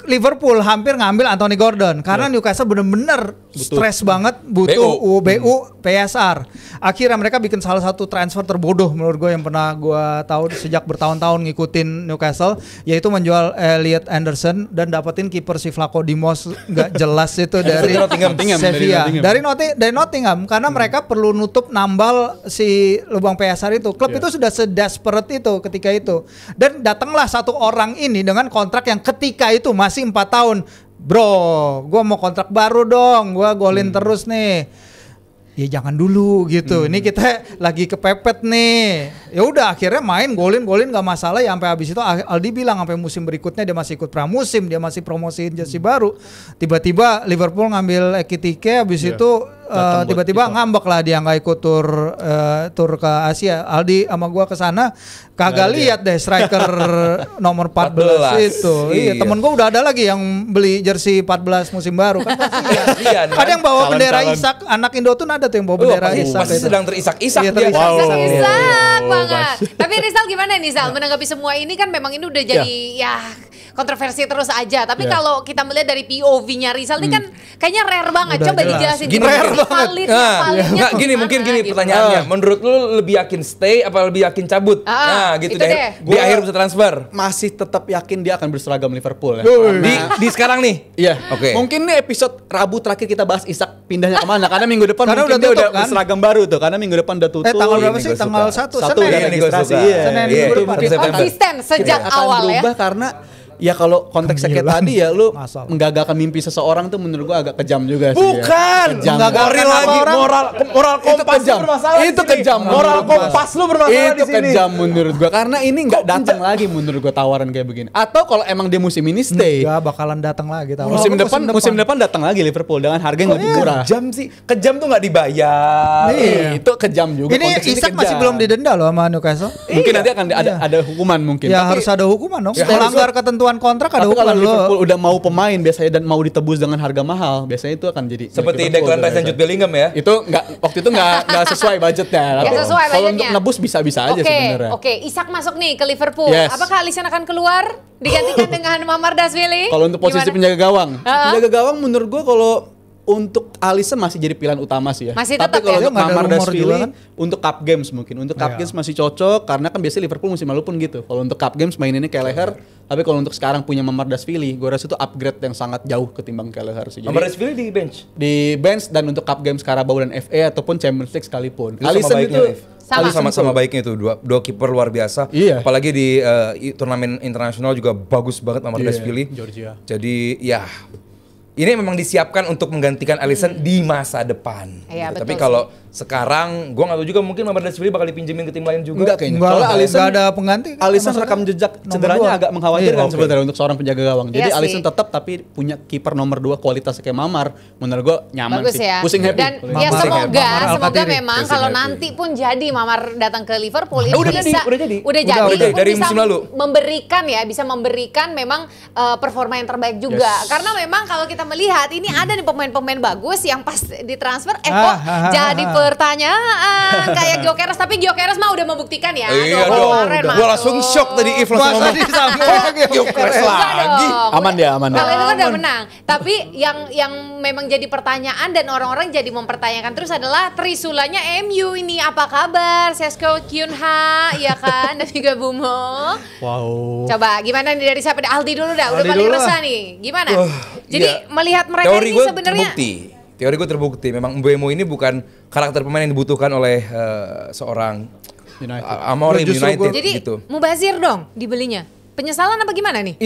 [SPEAKER 4] Liverpool hampir ngambil Anthony Gordon karena Newcastle bener-bener stres banget butuh BU PSR. Akhirnya mereka bikin salah satu transfer terbodoh menurut gue yang pernah gue tahu sejak bertahun-tahun ngikutin Newcastle, yaitu menjual Elliot Anderson dan dapetin kiper si Vlaco Dimos nggak jelas itu dari Sevilla, dari Nottingham karena mereka perlu nutup nambal si lubang PSR itu. Klub itu sudah sedesperate itu ketika itu, dan datanglah satu orang ini dengan kontrak yang ketika itu masih 4 tahun. Bro, gue mau kontrak baru dong, gue golin terus nih. Ya jangan dulu gitu. Ini kita lagi kepepet nih. Ya udah akhirnya main golin nggak masalah ya, sampai habis itu Aldi bilang sampai musim berikutnya dia masih ikut pramusim, dia masih promosiin jersey baru. Tiba-tiba Liverpool ngambil Ekitike, habis itu tiba-tiba ngambek lah dia nggak ikut tur ke Asia. Aldi sama gua kesana kagak lihat deh striker nomor 14 itu. Iya, temen gua udah ada lagi yang beli jersey 14 musim baru kan. Ada yang bawa bendera Isak, anak Indo tuh ada tuh yang bawa bendera Isak.
[SPEAKER 2] Pasti sedang terisak-isak
[SPEAKER 1] dia. Isak banget. Tapi Rizal gimana nih Zal? Menanggapi semua ini kan memang ini udah jadi kontroversi terus aja. Tapi kalau kita melihat dari POV-nya Rizal ini kan kayaknya rare banget. Coba dijelasin
[SPEAKER 2] validnya. Mungkin gini pertanyaannya. Menurut lu lebih yakin stay apa lebih yakin cabut? Nah gitu deh. Di akhir bisa transfer.
[SPEAKER 3] Masih tetap yakin dia akan berseragam Liverpool ya.
[SPEAKER 2] Di sekarang nih?
[SPEAKER 3] Iya. Oke. Mungkin nih episode Rabu terakhir kita bahas Isak pindahnya kemana. Karena minggu depan mungkin dia udah berseragam baru tuh. Karena minggu depan udah tutup.
[SPEAKER 4] Tanggal berapa sih? Tanggal 1
[SPEAKER 1] Senin. Konsisten sejak awal ya.
[SPEAKER 3] Berubah karena ya kalau konteksnya kayak tadi ya lu menggagalkan mimpi seseorang tuh menurut gua agak kejam juga sih.
[SPEAKER 2] Bukan, menggagalkan lagi moral kompas lu bermasalah.
[SPEAKER 3] Itu kejam.
[SPEAKER 2] Moral kompas lu bermasalah
[SPEAKER 3] di sini. Itu kejam menurut gua karena ini enggak datang lagi menurut gua tawaran kayak begini. Atau kalau emang dia musim ini stay,
[SPEAKER 4] enggak bakalan datang lagi tawaran.
[SPEAKER 3] Musim depan datang lagi Liverpool dengan harga yang lebih murah.
[SPEAKER 2] Kejam sih. Kejam tuh enggak dibayar.
[SPEAKER 3] Itu kejam juga.
[SPEAKER 4] Ini Isak masih belum didenda loh sama Newcastle.
[SPEAKER 3] Mungkin nanti akan ada hukuman mungkin.
[SPEAKER 4] Ya harus ada hukuman dong. Melanggar ketentuan kontrak ada hukuman.
[SPEAKER 3] Kalau Liverpool udah mau pemain biasanya dan mau ditebus dengan harga mahal, biasanya itu akan jadi
[SPEAKER 2] seperti Declan Rice dan Jude Bellingham ya.
[SPEAKER 3] Itu waktu itu nggak sesuai budgetnya. Kalau untuk nebus bisa-bisa aja sebenarnya.
[SPEAKER 1] Oke, Isak masuk nih ke Liverpool. Apakah Alisson akan keluar digantikan dengan Mamardashvili?
[SPEAKER 3] Kalau untuk posisi penjaga gawang menurut gua kalau untuk Alisson masih jadi pilihan utama sih ya.
[SPEAKER 1] Masih
[SPEAKER 3] Tapi
[SPEAKER 1] tetap
[SPEAKER 3] kalau
[SPEAKER 1] ya?
[SPEAKER 3] untuk
[SPEAKER 4] Nggak ada rumor juga
[SPEAKER 3] Mamardashvili
[SPEAKER 4] kan?
[SPEAKER 3] untuk cup games mungkin. Untuk cup games masih cocok karena kan biasanya Liverpool musim lalu pun gitu. Kalau untuk cup games main ini Kelleher, tapi kalau untuk sekarang punya Mamardashvili, gue rasa itu upgrade yang sangat jauh ketimbang Kelleher sih. Jadi,
[SPEAKER 2] Mamardashvili di bench.
[SPEAKER 3] di bench dan untuk cup games Carabao dan FA ataupun Champions League sekalipun.
[SPEAKER 2] Itu
[SPEAKER 3] Alisson
[SPEAKER 2] sama
[SPEAKER 3] itu
[SPEAKER 2] baiknya, Liv.
[SPEAKER 1] Sama.
[SPEAKER 2] Sama baiknya itu dua kiper luar biasa.
[SPEAKER 3] Iya.
[SPEAKER 2] Apalagi di turnamen internasional juga bagus banget Mamardashvili.
[SPEAKER 3] Georgia.
[SPEAKER 2] Jadi ya ini memang disiapkan untuk menggantikan Alisson di masa depan.
[SPEAKER 1] Iya,
[SPEAKER 2] Gitu.
[SPEAKER 1] betul
[SPEAKER 2] Tapi
[SPEAKER 1] sih.
[SPEAKER 2] kalau sekarang, gue nggak tahu juga mungkin Mamardashvili bakal dipinjemin ke tim lain juga.
[SPEAKER 3] Enggak kayaknya.
[SPEAKER 4] Enggak,
[SPEAKER 3] Soalnya Alisson
[SPEAKER 4] nggak ada pengganti. kan,
[SPEAKER 3] Alisson
[SPEAKER 4] maksudnya.
[SPEAKER 3] rekam jejak
[SPEAKER 4] Nomor
[SPEAKER 3] cederanya
[SPEAKER 4] 2.
[SPEAKER 3] agak mengkhawatirkan
[SPEAKER 2] Iya,
[SPEAKER 3] sebenarnya untuk seorang penjaga gawang. Jadi
[SPEAKER 1] Iya
[SPEAKER 3] Alisson
[SPEAKER 1] sih.
[SPEAKER 3] tetap tapi punya kiper nomor 2 kualitasnya kayak Mamar. Menurut gua nyaman
[SPEAKER 1] Bagus
[SPEAKER 3] sih.
[SPEAKER 1] ya.
[SPEAKER 3] Pusing happy.
[SPEAKER 1] Dan
[SPEAKER 3] Kalau
[SPEAKER 1] ya
[SPEAKER 3] Mamar.
[SPEAKER 1] semoga
[SPEAKER 4] Mamar Al-Khatiri.
[SPEAKER 1] memang
[SPEAKER 2] Pusing
[SPEAKER 1] kalau
[SPEAKER 2] happy.
[SPEAKER 1] nanti pun jadi Mamar datang ke Liverpool ini
[SPEAKER 2] udah
[SPEAKER 1] bisa
[SPEAKER 2] jadi.
[SPEAKER 1] Udah
[SPEAKER 4] Udah
[SPEAKER 1] jadi
[SPEAKER 2] dari
[SPEAKER 1] Liverpool bisa
[SPEAKER 2] musim lalu.
[SPEAKER 1] bisa memberikan memang performa yang terbaik juga. Karena memang kalau kita melihat ini ada nih pemain-pemain bagus yang pas ditransfer kok jadi pertanyaan kayak Gyökeres, tapi Gyökeres mah udah membuktikan ya.
[SPEAKER 2] Iya
[SPEAKER 1] Tuh,
[SPEAKER 2] dong.
[SPEAKER 1] kemarin
[SPEAKER 2] Gue
[SPEAKER 1] masuk.
[SPEAKER 2] langsung shock tadi If langsung
[SPEAKER 4] Masa
[SPEAKER 2] ngomong.
[SPEAKER 4] disambung lagi?
[SPEAKER 2] Gyökeres
[SPEAKER 1] Enggak
[SPEAKER 2] lagi.
[SPEAKER 1] dong.
[SPEAKER 3] Aman dia, aman dia.
[SPEAKER 1] Kalau itu kan udah menang. Tapi yang memang jadi pertanyaan dan orang-orang jadi mempertanyakan terus adalah trisulanya MU ini apa kabar? Sesko Kyunha ya kan dan juga Bumo.
[SPEAKER 3] Wow.
[SPEAKER 1] Coba gimana nih dari siapa? Aldi dulu dah. Udah
[SPEAKER 4] Aldi
[SPEAKER 1] paling
[SPEAKER 4] dulu
[SPEAKER 1] resah
[SPEAKER 4] lah.
[SPEAKER 1] nih. Gimana? Jadi
[SPEAKER 2] Iya.
[SPEAKER 1] melihat mereka
[SPEAKER 2] Teori
[SPEAKER 1] ini
[SPEAKER 2] gue
[SPEAKER 1] sebenarnya
[SPEAKER 2] terbukti. Memang Mbeumo ini bukan karakter pemain yang dibutuhkan oleh seorang
[SPEAKER 3] United.
[SPEAKER 2] Amorim
[SPEAKER 4] Justru
[SPEAKER 2] United
[SPEAKER 1] jadi
[SPEAKER 2] gitu.
[SPEAKER 1] mubazir dong dibelinya. Penyesalan apa gimana nih?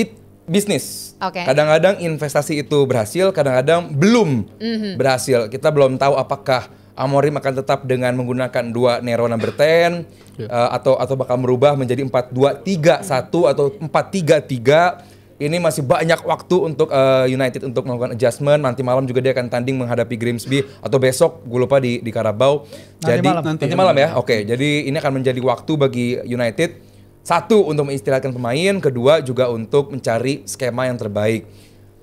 [SPEAKER 2] Bisnis.
[SPEAKER 1] Oke.
[SPEAKER 2] Kadang-kadang investasi itu berhasil, kadang-kadang belum berhasil. Kita belum tahu apakah Amorim akan tetap dengan menggunakan 2 Nero number 10 atau bakal merubah menjadi 4-2-3-1 atau 4-3-3. Ini masih banyak waktu untuk United untuk melakukan adjustment. Nanti malam juga dia akan tanding menghadapi Grimsby atau besok gue lupa di Carabao.
[SPEAKER 4] Nanti
[SPEAKER 2] Malam ya. Oke, jadi ini akan menjadi waktu bagi United, satu untuk mengistirahatkan pemain, kedua juga untuk mencari skema yang terbaik.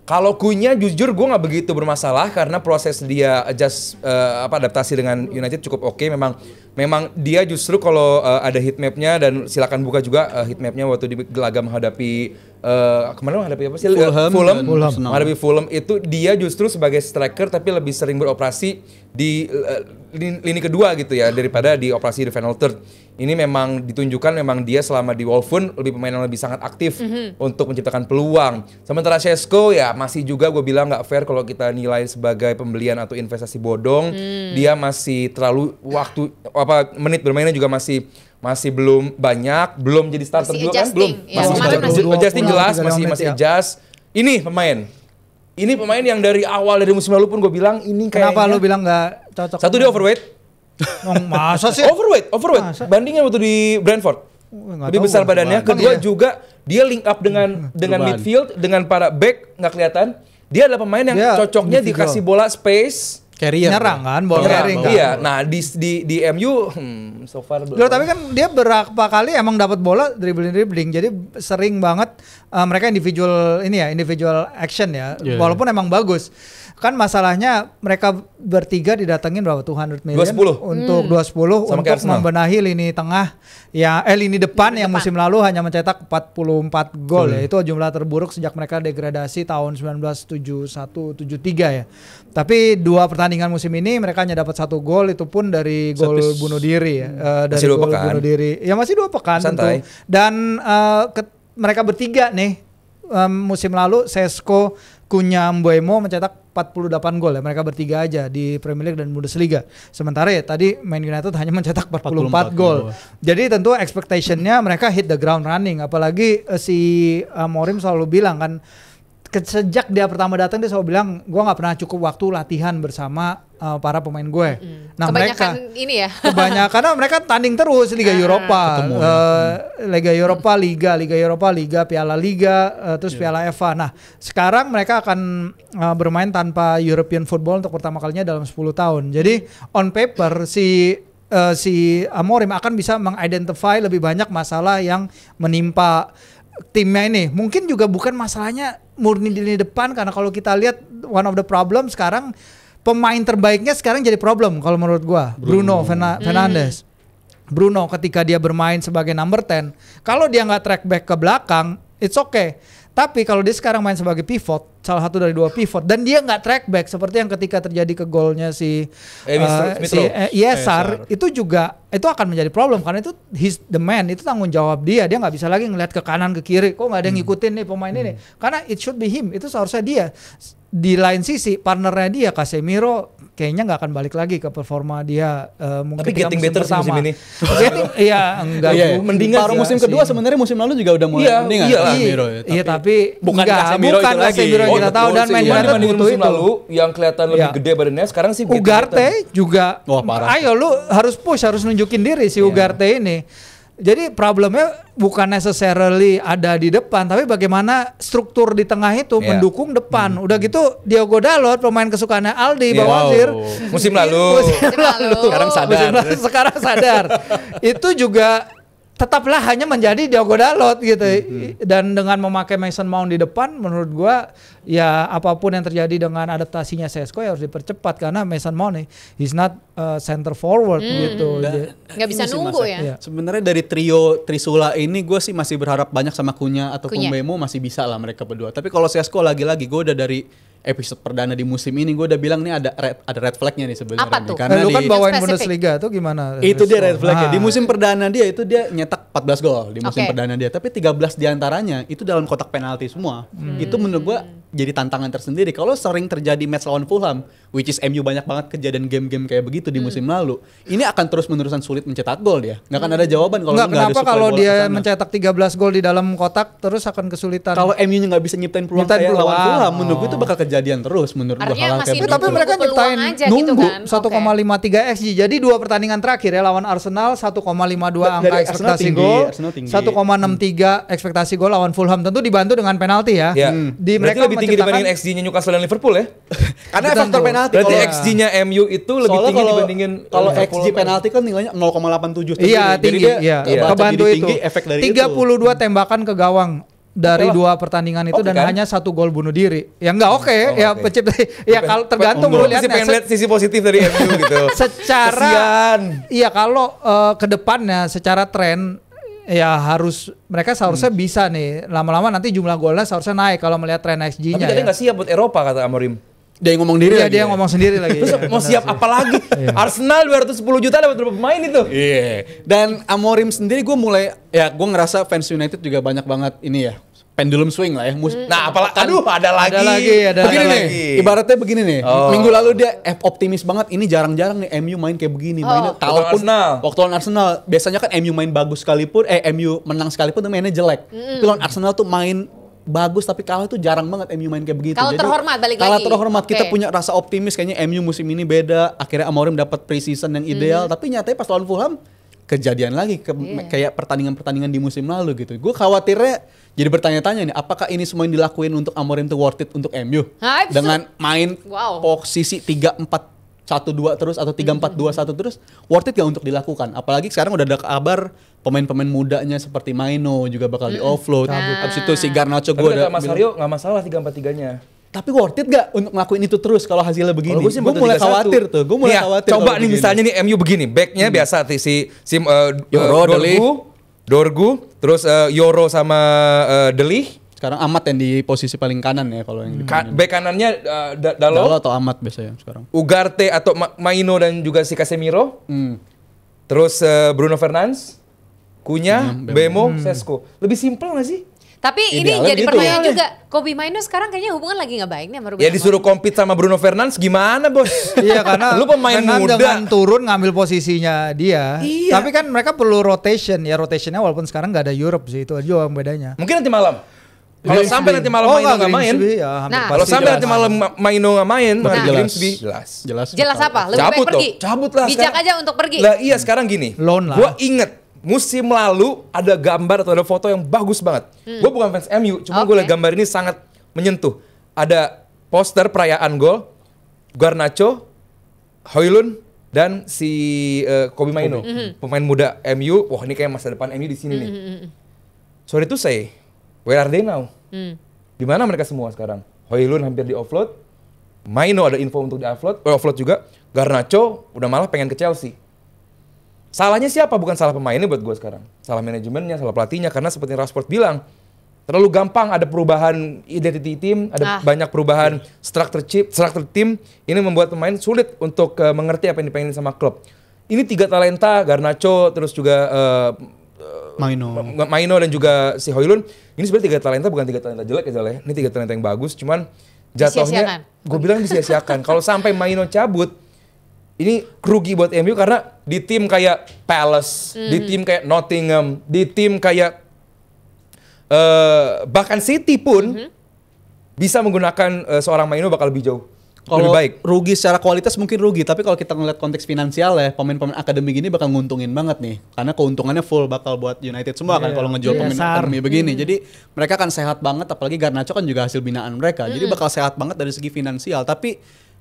[SPEAKER 2] Kalau Kunya jujur gue nggak begitu bermasalah karena proses dia adaptasi dengan United cukup oke. Memang dia justru kalau ada heat mapnya, dan silakan buka juga heat mapnya waktu di Gelaga menghadapi kemarin menghadapi apa sih?
[SPEAKER 3] Fulham.
[SPEAKER 2] Menghadapi Fulham itu dia justru sebagai striker tapi lebih sering beroperasi di lini kedua gitu ya daripada di operasi di final third. Ini memang ditunjukkan memang dia selama di Wolverhampton lebih pemain yang lebih sangat aktif untuk menciptakan peluang. Sementara Sesko ya masih juga gue bilang nggak fair kalau kita nilai sebagai pembelian atau investasi bodong. Dia masih terlalu menit bermainnya juga masih belum banyak, belum jadi starter
[SPEAKER 1] Masih
[SPEAKER 2] juga kan?
[SPEAKER 1] adjusting.
[SPEAKER 2] Belum.
[SPEAKER 1] Ya, kemarin masih
[SPEAKER 2] Adjusting jelas,
[SPEAKER 4] 35
[SPEAKER 2] masih
[SPEAKER 4] menit ya.
[SPEAKER 2] adjust. Ini pemain yang dari awal dari musim lalu pun gue bilang ini kayaknya.
[SPEAKER 4] Kenapa lu bilang nggak cocok?
[SPEAKER 2] Satu dia overweight.
[SPEAKER 4] Masa sih?
[SPEAKER 2] Overweight.
[SPEAKER 4] Masa?
[SPEAKER 2] Bandingnya waktu di Brentford.
[SPEAKER 4] Nggak
[SPEAKER 2] Lebih
[SPEAKER 4] tahu
[SPEAKER 2] besar
[SPEAKER 4] gua.
[SPEAKER 2] badannya.
[SPEAKER 4] Emang
[SPEAKER 2] Kedua
[SPEAKER 4] iya?
[SPEAKER 2] juga dia link up dengan
[SPEAKER 3] perubahan.
[SPEAKER 2] midfield, dengan para back nggak kelihatan. Dia adalah pemain yang
[SPEAKER 4] Dia
[SPEAKER 2] cocoknya
[SPEAKER 4] individual.
[SPEAKER 2] dikasih bola space.
[SPEAKER 3] Carrier.
[SPEAKER 4] Nyerang kan, bola
[SPEAKER 2] Nyerang.
[SPEAKER 4] carrying kan.
[SPEAKER 2] Iya. Nah di MU so far belum.
[SPEAKER 4] Loh, tapi kan dia berapa kali emang dapat bola dribbling, jadi sering banget mereka individual action ya,
[SPEAKER 3] Yeah.
[SPEAKER 4] walaupun emang bagus. Kan masalahnya mereka bertiga didatengin berapa 200 million
[SPEAKER 2] 210.
[SPEAKER 4] untuk 210
[SPEAKER 2] Sama
[SPEAKER 4] untuk
[SPEAKER 2] kayak Arsenal.
[SPEAKER 4] membenahi lini tengah lini depan yang musim lalu hanya mencetak 44 gol ya. Itu jumlah terburuk sejak mereka degradasi tahun 1971-73 ya. Tapi 2 pertandingan musim ini mereka hanya dapat 1 gol, itu pun dari gol
[SPEAKER 3] Setis.
[SPEAKER 4] bunuh diri ya. Dari
[SPEAKER 2] Masih 2
[SPEAKER 4] gol
[SPEAKER 2] pekan.
[SPEAKER 4] bunuh diri. Ya masih 2 pekan
[SPEAKER 2] Santai.
[SPEAKER 4] tentu. Dan mereka bertiga nih musim lalu Sesko, Kunya, Mbeumo mencetak 48 gol ya. Mereka bertiga aja di Premier League dan Bundesliga. Sementara ya tadi Man United hanya mencetak 44 gol. Jadi tentu expectation-nya mereka hit the ground running. Apalagi si Amorim selalu bilang kan, sejak dia pertama datang dia selalu bilang, gue nggak pernah cukup waktu latihan bersama para pemain gue. Nah
[SPEAKER 1] kebanyakan
[SPEAKER 4] mereka
[SPEAKER 1] ini ya.
[SPEAKER 4] kebanyakan karena mereka tanding terus Liga Eropa, Liga Eropa, Liga Eropa, Liga Piala Liga, terus Piala FA. Nah sekarang mereka akan bermain tanpa European football untuk pertama kalinya dalam 10 tahun. Jadi on paper si Amorim akan bisa mengidentify lebih banyak masalah yang menimpa timnya ini. Mungkin juga bukan masalahnya murni di lini depan, karena kalau kita lihat one of the problem sekarang, pemain terbaiknya sekarang jadi problem kalau menurut gua, Bruno Fernandes. Bruno ketika dia bermain sebagai number 10, kalau dia nggak track back ke belakang, it's okay. Tapi kalau dia sekarang main sebagai pivot, salah satu dari 2 pivot, dan dia nggak track back seperti yang ketika terjadi ke golnya si Iesar, itu juga itu akan menjadi problem karena itu he's the man, itu tanggung jawab dia nggak bisa lagi ngeliat ke kanan ke kiri, kok nggak ada yang ngikutin nih pemain ini, karena it should be him, itu seharusnya dia. Di lain sisi partnernya dia Casemiro kayaknya nggak akan balik lagi ke performa dia mungkin
[SPEAKER 2] tapi getting better musim ini.
[SPEAKER 4] Iya enggak.
[SPEAKER 3] Mendingan paruh musim kedua sebenarnya musim lalu juga udah mulai mendingan.
[SPEAKER 4] Iya tapi
[SPEAKER 3] bukan
[SPEAKER 4] Casemiro yang kita tahu dan Man United butuh
[SPEAKER 2] musim
[SPEAKER 4] itu.
[SPEAKER 2] lalu yang kelihatan lebih gede badannya sekarang sih
[SPEAKER 4] Ugarte juga.
[SPEAKER 3] Wah, parah.
[SPEAKER 4] Ayo lu harus push, harus nunjukin diri si Ugarte ini. Jadi problemnya bukan necessarily ada di depan, tapi bagaimana struktur di tengah itu mendukung depan. Udah gitu Diogo Dalot, pemain kesukaannya Aldi, Bawazir.
[SPEAKER 2] Musim lalu.
[SPEAKER 3] Sekarang sadar.
[SPEAKER 4] Sekarang sadar. Itu juga tetaplah hanya menjadi Diogo Dalot gitu. Dan dengan memakai Mason Mount di depan, menurut gua ya apapun yang terjadi dengan adaptasinya Sesko ya harus dipercepat karena Mason Mount nih he's not center forward gitu.
[SPEAKER 1] Nggak bisa nunggu ya.
[SPEAKER 3] Sebenarnya dari trio Trisula ini gue sih masih berharap banyak sama Kunya ataupun Mbemo masih bisa lah mereka berdua. Tapi kalau Sesko lagi-lagi gue udah dari episode perdana di musim ini gue udah bilang nih ada red flagnya nih sebenarnya.
[SPEAKER 1] Apa tuh?
[SPEAKER 3] Karena
[SPEAKER 4] lu kan bawain
[SPEAKER 1] spesifik.
[SPEAKER 4] Bundesliga tuh gimana?
[SPEAKER 3] itu dia red flagnya. Di musim perdana dia itu dia nyetak 14 gol di musim perdana dia. Tapi 13 diantaranya itu dalam kotak penalti semua. Itu menurut gue jadi tantangan tersendiri. Kalau sering terjadi match lawan Fulham, which is MU banyak banget kejadian game-game kayak begitu di musim lalu, ini akan terus-menerusan sulit mencetak gol dia. Nggak akan ada jawaban kalau nggak ada
[SPEAKER 4] kenapa
[SPEAKER 3] supply
[SPEAKER 4] kalau
[SPEAKER 3] bola
[SPEAKER 4] dia
[SPEAKER 3] kesana.
[SPEAKER 4] mencetak 13 gol di dalam kotak terus akan kesulitan.
[SPEAKER 3] Kalau MU-nya nggak bisa nyiptain peluang kayak lawan Fulham, menurut gue itu bakal kejadian terus menurut gue
[SPEAKER 1] Artinya
[SPEAKER 3] hal-hal
[SPEAKER 1] masih
[SPEAKER 3] kayak
[SPEAKER 4] tapi
[SPEAKER 3] begitu.
[SPEAKER 4] mereka
[SPEAKER 1] peluang
[SPEAKER 4] nyiptain
[SPEAKER 1] aja gitu
[SPEAKER 4] nunggu
[SPEAKER 1] kan?
[SPEAKER 4] 1,53 XG. Jadi 2 pertandingan terakhir ya lawan Arsenal 1,52 angka
[SPEAKER 3] Dari
[SPEAKER 4] ekspektasi
[SPEAKER 3] Arsenal
[SPEAKER 4] gol,
[SPEAKER 3] tinggi.
[SPEAKER 4] 1,63 ekspektasi gol lawan Fulham, tentu dibantu dengan penalti ya.
[SPEAKER 2] Berarti
[SPEAKER 4] Di mereka
[SPEAKER 2] lebih tinggi dibandingin XG-nya Newcastle dan Liverpool ya?
[SPEAKER 3] Karena
[SPEAKER 4] Betul.
[SPEAKER 3] faktor penalti.
[SPEAKER 2] Berarti
[SPEAKER 3] Kalau-
[SPEAKER 2] XG-nya MU itu lebih tinggi dibandingin
[SPEAKER 3] kalau
[SPEAKER 2] Liverpool.
[SPEAKER 3] XG penalti kan nilainya 0,87.
[SPEAKER 4] Iya, tinggi. Iya, kebantu
[SPEAKER 3] jadi
[SPEAKER 4] itu.
[SPEAKER 3] tinggi efek dari
[SPEAKER 4] 32 tembakan ke gawang dari 2 pertandingan itu dan
[SPEAKER 2] kan?
[SPEAKER 4] hanya 1 gol bunuh diri. Ya enggak ya
[SPEAKER 2] oke.
[SPEAKER 4] pencipta ya kalau tergantung lu
[SPEAKER 2] Masih pengen lihat
[SPEAKER 4] lihatnya.
[SPEAKER 2] sisi positif dari MU gitu.
[SPEAKER 4] Secara
[SPEAKER 2] Kesian.
[SPEAKER 4] iya kalau ke depannya secara tren ya mereka seharusnya bisa nih lama-lama nanti jumlah golnya seharusnya naik kalau melihat tren
[SPEAKER 2] Tapi
[SPEAKER 4] XG-nya.
[SPEAKER 2] tadi
[SPEAKER 4] Ya.
[SPEAKER 2] nggak siap buat Eropa kata Amorim.
[SPEAKER 3] Dia yang ngomong diri
[SPEAKER 4] Iya
[SPEAKER 3] lagi.
[SPEAKER 4] dia ngomong sendiri lagi.
[SPEAKER 2] Terus
[SPEAKER 4] Iya,
[SPEAKER 2] mau
[SPEAKER 4] benar
[SPEAKER 2] siap
[SPEAKER 4] sih.
[SPEAKER 2] apa lagi? Arsenal 210 juta dapat berapa pemain itu?
[SPEAKER 3] Iya. Dan Amorim sendiri gue gue ngerasa fans United juga banyak banget ini ya. Pendulum swing lah ya.
[SPEAKER 2] Nah, apalagi ada lagi.
[SPEAKER 3] Begini nih,
[SPEAKER 2] lagi.
[SPEAKER 3] ibaratnya begini nih.
[SPEAKER 2] Oh.
[SPEAKER 3] Minggu lalu dia optimis banget. Ini jarang-jarang nih MU main kayak begini. Mainnya kalaupun waktu lawan Arsenal, biasanya kan MU main bagus sekalipun, MU menang sekalipun tuh mainnya jelek. Tapi lawan Arsenal tuh main bagus tapi kalah tuh jarang banget MU main kayak begitu.
[SPEAKER 1] Kalau terhormat balik
[SPEAKER 3] Kalau
[SPEAKER 1] lagi.
[SPEAKER 3] terhormat kita
[SPEAKER 1] Oke.
[SPEAKER 3] punya rasa optimis kayaknya MU musim ini beda. Akhirnya Amorim dapat pre-season yang ideal, tapi nyatanya pas lawan Fulham kejadian lagi kayak pertandingan-pertandingan di musim lalu gitu. Gue khawatirnya jadi bertanya-tanya nih, apakah ini semua yang dilakuin untuk Amorim itu worth it untuk MU? Dengan main posisi 3-4-1-2 terus atau 3-4-2-1 terus, worth it gak untuk dilakukan? Apalagi sekarang udah ada kabar pemain-pemain mudanya seperti Maino juga bakal di-offload. Habis itu si Garnacho
[SPEAKER 2] Tapi
[SPEAKER 3] gue
[SPEAKER 2] kata Mas Aryo nggak masalah 3-4-3-nya.
[SPEAKER 3] tapi worth it gak untuk ngelakuin itu terus kalau hasilnya begini?
[SPEAKER 2] Gue
[SPEAKER 3] mulai khawatir tuh. Gue mulai khawatir.
[SPEAKER 2] Coba nih misalnya nih MU begini, backnya biasa si
[SPEAKER 3] Yoro,
[SPEAKER 2] Dorgu, terus Yoro sama Delih.
[SPEAKER 3] Sekarang Amat yang di posisi paling kanan ya kalau yang
[SPEAKER 2] Back kanannya
[SPEAKER 3] Dalo
[SPEAKER 2] Dalo,
[SPEAKER 3] atau Amat biasanya sekarang.
[SPEAKER 2] Ugarte atau Maino dan juga si Casemiro. Terus Bruno Fernandes, Kunya, Bemo, Sesko. Lebih simpel gak sih?
[SPEAKER 1] Tapi ini
[SPEAKER 3] Idealnya
[SPEAKER 1] jadi
[SPEAKER 3] gitu.
[SPEAKER 1] pertanyaan juga. Kobe Maino sekarang kayaknya hubungan lagi nggak baik nih sama Ruben
[SPEAKER 2] Ya disuruh compete sama Bruno Fernandes gimana bos?
[SPEAKER 4] Iya karena
[SPEAKER 2] lu pemain muda
[SPEAKER 4] dengan turun ngambil posisinya dia.
[SPEAKER 2] Iya.
[SPEAKER 4] Tapi kan mereka perlu rotation ya, rotationnya walaupun sekarang nggak ada Europe sih, itu aja yang bedanya.
[SPEAKER 2] Mungkin nanti malam. Kalau sampai nanti malam Maino nggak main,
[SPEAKER 4] ya,
[SPEAKER 1] Nah.
[SPEAKER 2] kalau sampai nanti malam Maino nggak main,
[SPEAKER 3] Berarti
[SPEAKER 2] nanti
[SPEAKER 3] jelas.
[SPEAKER 2] Grimsby jelas.
[SPEAKER 1] Jelas apa? Lebih
[SPEAKER 2] Cabut
[SPEAKER 1] baik pergi.
[SPEAKER 2] dong, cabut lah
[SPEAKER 1] Bijak
[SPEAKER 2] sekarang.
[SPEAKER 1] aja untuk pergi.
[SPEAKER 2] Lah iya sekarang gini.
[SPEAKER 4] Loan lah.
[SPEAKER 2] Gua inget musim lalu ada gambar atau ada foto yang bagus banget. Gue bukan fans MU, cuma gue
[SPEAKER 1] Oke.
[SPEAKER 2] liat gambar ini sangat menyentuh. Ada poster perayaan gol, Garnacho, Højlund dan si Kobe Maino, pemain muda MU. Wah ini kayak masa depan MU di sini nih. Sorry to say, where are they now? Di mana mereka semua sekarang? Højlund hampir di offload, Maino ada info untuk di offload juga. Garnacho udah malah pengen ke Chelsea. Salahnya siapa? Bukan salah pemainnya buat gue sekarang. Salah manajemennya, salah pelatihnya. Karena seperti Rashford bilang, terlalu gampang ada perubahan identity tim, ada banyak perubahan struktur tim. Ini membuat pemain sulit untuk mengerti apa yang dipengenin sama klub. Ini 3 talenta, Garnacho, terus juga Maino dan juga si Højlund. Ini sebenarnya 3 talenta, bukan 3 talenta jelek ya Zal ya. Ini 3 talenta yang bagus, cuman jatuhnya gue bilang disia-siakan. Kalau sampai Maino cabut, ini rugi buat MU karena di tim kayak Palace, di tim kayak Nottingham, di tim kayak bahkan City pun bisa menggunakan seorang Maino bakal lebih jauh.
[SPEAKER 3] Kalau
[SPEAKER 2] lebih baik.
[SPEAKER 3] Rugi secara kualitas mungkin rugi, tapi kalau kita ngeliat konteks finansial ya, pemain-pemain akademi gini bakal nguntungin banget nih. Karena keuntungannya full bakal buat United semua kan kalau ngejual pemain akademi begini. Jadi mereka akan sehat banget, apalagi Garnacho kan juga hasil binaan mereka. Jadi bakal sehat banget dari segi finansial. Tapi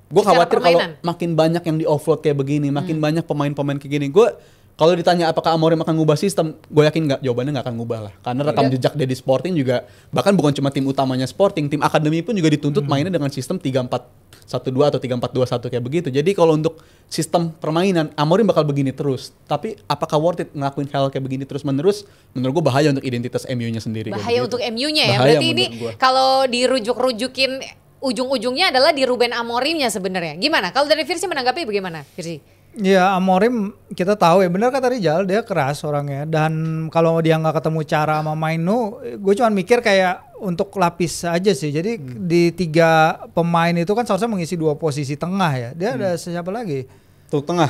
[SPEAKER 3] gue khawatir kalau makin banyak yang di offload kayak begini, makin banyak pemain-pemain kayak gini. Gue kalau ditanya apakah Amorim akan ngubah sistem, gue yakin jawabannya nggak akan ngubah lah. Karena rekam jejak dia di Sporting juga, bahkan bukan cuma tim utamanya Sporting, tim akademi pun juga dituntut mainnya dengan sistem 3-4-1-2 atau 3-4-2-1 kayak begitu. Jadi kalau untuk sistem permainan, Amorim bakal begini terus. Tapi apakah worth it ngelakuin hal kayak begini terus-menerus? Menurut gue bahaya untuk identitas MU-nya sendiri.
[SPEAKER 1] Bahaya untuk MU-nya ya? Berarti ini kalau dirujuk-rujukin ujung-ujungnya adalah di Ruben Amorimnya sebenarnya. Gimana? Kalau dari Virsi menanggapi bagaimana, Virsi?
[SPEAKER 4] Ya Amorim kita tahu ya, benar kata Rizal, dia keras orangnya, dan kalau dia nggak ketemu cara sama Maino, gue cuma mikir kayak untuk lapis aja sih. Jadi di 3 pemain itu kan seharusnya mengisi 2 posisi tengah ya. Dia ada siapa lagi?
[SPEAKER 3] Tuh tengah.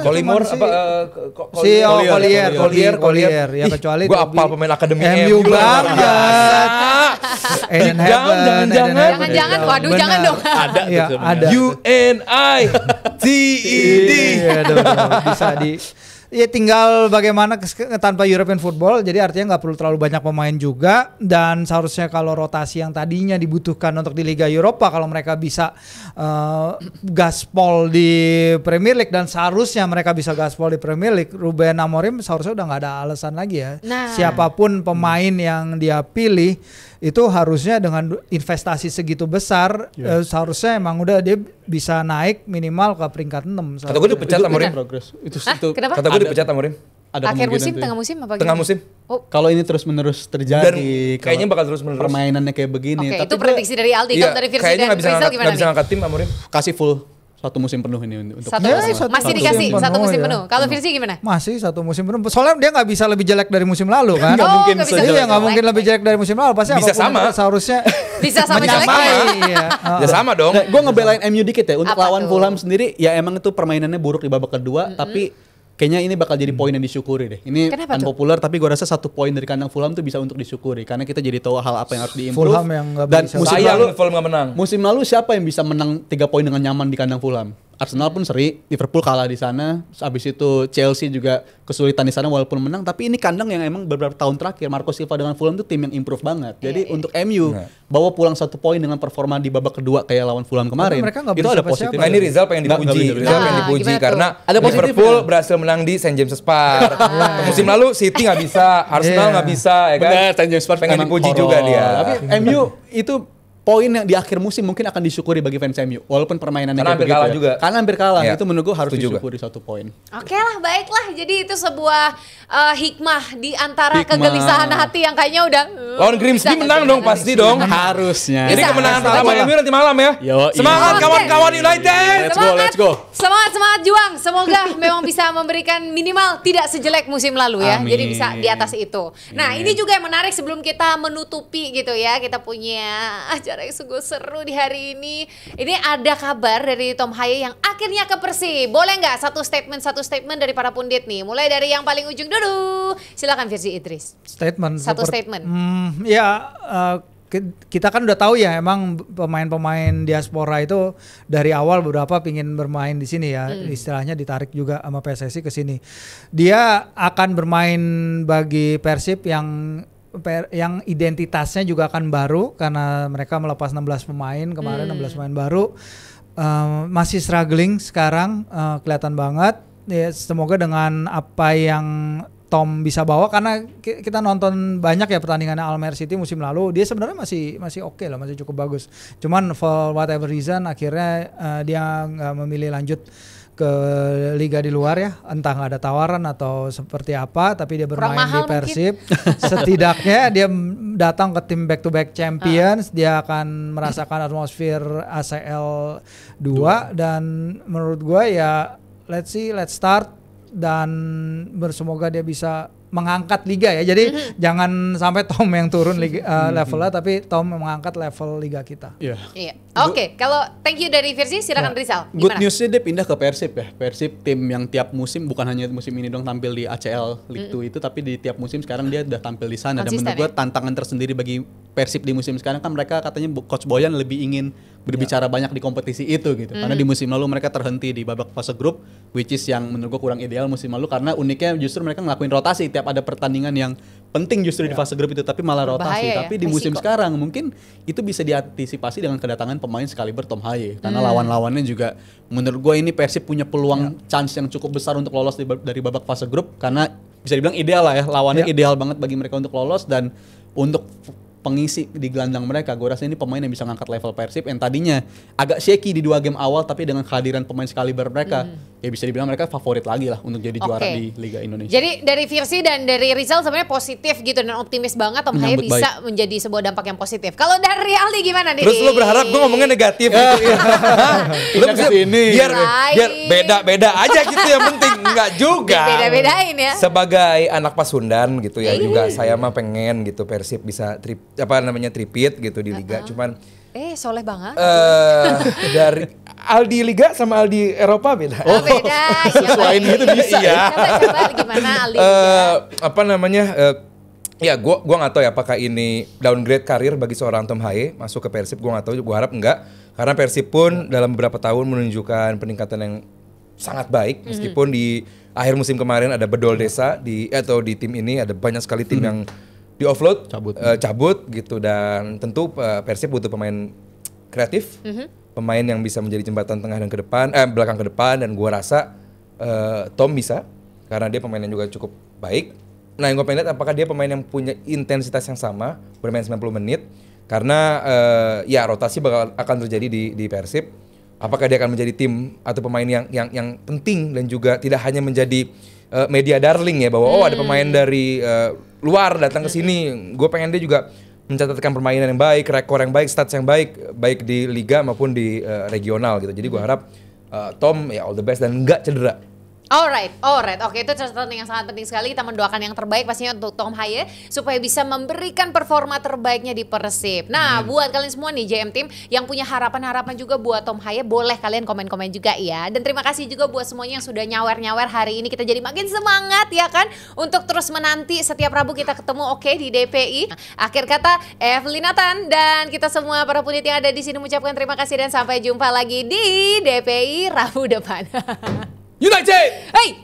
[SPEAKER 2] Kolimor
[SPEAKER 4] Collier ya, kecuali
[SPEAKER 2] gue apal pemain akademi
[SPEAKER 4] MU banget.
[SPEAKER 1] Jangan, waduh jangan dong.
[SPEAKER 3] Ada
[SPEAKER 2] UNITED.
[SPEAKER 4] Bisa di. Ya tinggal bagaimana tanpa European football, jadi artinya nggak perlu terlalu banyak pemain juga, dan seharusnya kalau rotasi yang tadinya dibutuhkan untuk di Liga Eropa, kalau mereka bisa gaspol di Premier League, dan seharusnya mereka bisa gaspol di Premier League, Ruben Amorim seharusnya udah nggak ada alasan lagi ya. Siapapun pemain yang dia pilih itu harusnya dengan investasi segitu besar, seharusnya emang udah dia bisa naik minimal ke peringkat 6.
[SPEAKER 2] Kata gue dipecat Amorim.
[SPEAKER 1] Kenapa?
[SPEAKER 2] Kata gue dipecat Amorim.
[SPEAKER 1] Akhir musim, tengah musim apa?
[SPEAKER 2] Tengah musim.
[SPEAKER 3] Kalau ini terus-menerus terjadi,
[SPEAKER 2] dan kayaknya bakal terus-menerus
[SPEAKER 3] permainannya kayak begini.
[SPEAKER 1] Tapi itu prediksi dari Aldi. Kalau dari Virsi dan Rizal gimana nih?
[SPEAKER 2] Gak bisa ngangkat tim Amorim.
[SPEAKER 3] Kasih full 1 musim penuh ini untuk
[SPEAKER 1] masih dikasih 1 musim penuh. Kalau Virsi gimana?
[SPEAKER 4] Masih 1 musim penuh. Soalnya dia nggak bisa lebih jelek dari musim lalu kan?
[SPEAKER 3] Nggak mungkin
[SPEAKER 4] sejelek. Nggak mungkin lebih jelek dari musim lalu. Pasti
[SPEAKER 2] bisa sama.
[SPEAKER 4] Seharusnya
[SPEAKER 1] bisa sama jeleknya.
[SPEAKER 2] Ya sama dong.
[SPEAKER 3] Gue ngebelain MU dikit ya. Untuk lawan Fulham sendiri, ya emang itu permainannya buruk di babak kedua. Tapi kayaknya ini bakal jadi poin yang disyukuri deh. Ini unpopular, tapi gue rasa 1 poin dari kandang Fulham tuh bisa untuk disyukuri. Karena kita jadi tahu hal apa yang harus diimprove.
[SPEAKER 4] Fulham yang nggak bisa.
[SPEAKER 2] Dan Fulham nggak menang.
[SPEAKER 3] Musim lalu siapa yang bisa menang 3 poin dengan nyaman di kandang Fulham? Arsenal pun seri, Liverpool kalah di sana, habis itu Chelsea juga kesulitan di sana walaupun menang, tapi ini kandang yang emang beberapa tahun terakhir Marco Silva dengan Fulham itu tim yang improve banget. Jadi untuk MU bawa pulang 1 poin dengan performa di babak kedua kayak lawan Fulham kemarin, itu ada positif.
[SPEAKER 2] Nah ini Rizal pengen dipuji, karena Liverpool berhasil menang di St James's Park. Musim lalu City nggak bisa, Arsenal nggak bisa, ya kan?
[SPEAKER 3] St James's Park
[SPEAKER 2] pengen dipuji juga dia.
[SPEAKER 3] Tapi MU itu poin yang di akhir musim mungkin akan disyukuri bagi fans MU walaupun permainannya
[SPEAKER 2] karena hampir kalah juga.
[SPEAKER 3] Karena hampir kalah, itu menurut gue harus disyukuri 1 poin.
[SPEAKER 1] Oke lah, baiklah. Jadi itu sebuah hikmah di antara kegelisahan hati yang kayaknya udah
[SPEAKER 2] lawan Grimsby menang dong, pasti dong.
[SPEAKER 3] Harusnya.
[SPEAKER 2] Jadi kemenangan pertama MU nanti malam ya. Semangat kawan-kawan United.
[SPEAKER 3] Let's go.
[SPEAKER 1] Semangat juang. Semoga memang bisa memberikan minimal tidak sejelek musim lalu ya. Jadi bisa di atas itu. Nah, ini juga yang menarik sebelum kita menutupi gitu ya. Kita punya acara yang sungguh seru di hari ini. Ini ada kabar dari Tom Haye yang akhirnya ke Persib. Boleh nggak satu statement dari para pundit nih? Mulai dari yang paling ujung dulu. Silakan Virsi Idris.
[SPEAKER 4] Satu
[SPEAKER 1] statement.
[SPEAKER 4] Kita kan udah tahu ya, emang pemain-pemain diaspora itu dari awal beberapa pingin bermain di sini ya, istilahnya ditarik juga sama PSSI ke sini. Dia akan bermain bagi Persib yang identitasnya juga akan baru karena mereka melepas 16 pemain kemarin, 16 pemain baru, masih struggling sekarang, kelihatan banget. Ya, semoga dengan apa yang Tom bisa bawa, karena kita nonton banyak ya pertandingannya Almer City musim lalu, dia sebenarnya masih oke lah, masih cukup bagus. Cuman for whatever reason akhirnya dia nggak memilih lanjut ke liga di luar ya, entah nggak ada tawaran atau seperti apa, tapi dia bermain di Persib. Setidaknya dia datang ke tim back to back champions, dia akan merasakan atmosfer ACL 2 dan menurut gue ya let's start dan bersemoga dia bisa mengangkat liga ya. Jadi jangan sampai Tom yang turun liga, levelnya, tapi Tom mengangkat level liga kita.
[SPEAKER 3] Iya.
[SPEAKER 1] Oke, kalau thank you dari Virsi, silakan Rizal.
[SPEAKER 3] Good newsnya dia pindah ke Persib ya. Persib tim yang tiap musim, bukan hanya musim ini dong tampil di ACL League 2 itu, tapi di tiap musim sekarang dia udah tampil di sana. Dan menurut gue tantangan tersendiri bagi Persib di musim sekarang kan mereka katanya Coach Boyan lebih ingin berbicara banyak di kompetisi itu gitu. Karena di musim lalu mereka terhenti di babak fase grup, which is yang menurut gue kurang ideal musim lalu, karena uniknya justru mereka ngelakuin rotasi tiap ada pertandingan yang penting justru di fase grup itu, tapi malah rotasi. Tapi di musim sekarang mungkin itu bisa diantisipasi dengan kedatangan pemain sekaliber Tom Haye, karena lawan-lawannya juga menurut gue ini Persib punya peluang chance yang cukup besar untuk lolos dari babak fase grup, karena bisa dibilang ideal lah ya, lawannya ideal banget bagi mereka untuk lolos. Dan untuk pengisi di gelandang mereka, gue rasa ini pemain yang bisa ngangkat level Persib yang tadinya agak shaky di 2 game awal, tapi dengan kehadiran pemain sekaliber mereka, ya bisa dibilang mereka favorit lagi lah untuk jadi juara di Liga Indonesia.
[SPEAKER 1] Jadi dari Virsi dan dari Rizal sebenarnya positif gitu dan optimis banget Tom Haye bisa menjadi sebuah dampak yang positif. Kalau dari Aldi gimana nih?
[SPEAKER 2] Terus lo berharap gue ngomongnya negatif gitu ya? Lo bisa biar beda-beda aja gitu yang penting. Enggak juga.
[SPEAKER 1] Beda-bedain ya.
[SPEAKER 2] Sebagai anak Pasundan gitu ya, juga saya mah pengen gitu Persib bisa tripit gitu di liga. Cuman
[SPEAKER 1] soleh banget.
[SPEAKER 2] Dari Aldi Liga sama Aldi Eropa beda.
[SPEAKER 1] Oh, beda.
[SPEAKER 2] Sesuaiin gitu bisa ya.
[SPEAKER 1] Coba gimana Aldi Liga?
[SPEAKER 2] Ya gua nggak tahu ya apakah ini downgrade karir bagi seorang Tom Haye masuk ke Persib. Gua nggak tahu, gua harap enggak, karena Persib pun dalam beberapa tahun menunjukkan peningkatan yang sangat baik, meskipun di akhir musim kemarin ada bedol desa di tim ini ada banyak sekali tim yang di offload, cabut gitu, dan tentu Persib butuh pemain kreatif, pemain yang bisa menjadi jembatan tengah dan belakang ke depan, dan gua rasa Tom bisa karena dia pemain yang juga cukup baik. Nah, yang gue pengen lihat apakah dia pemain yang punya intensitas yang sama bermain 90 menit, karena ya rotasi akan terjadi di Persib. Apakah dia akan menjadi tim atau pemain yang penting dan juga tidak hanya menjadi media darling ya, bahwa ada pemain dari luar datang ke sini. Gue pengen dia juga mencatatkan permainan yang baik, rekor yang baik, stats yang baik di liga maupun di regional gitu. Jadi gue harap Tom ya all the best dan nggak cedera.
[SPEAKER 1] Alright. Oke, itu catatan yang sangat penting sekali. Kita mendoakan yang terbaik pastinya untuk Tom Haye supaya bisa memberikan performa terbaiknya di Persib. Nah, buat kalian semua nih JM Team yang punya harapan-harapan juga buat Tom Haye, boleh kalian komen-komen juga ya. Dan terima kasih juga buat semuanya yang sudah nyawer-nyawer hari ini. Kita jadi makin semangat ya kan untuk terus menanti setiap Rabu kita ketemu di DPI. Akhir kata Evelyn Nathan dan kita semua para punit yang ada di sini mengucapkan terima kasih dan sampai jumpa lagi di DPI Rabu depan.
[SPEAKER 2] United!
[SPEAKER 1] Hey!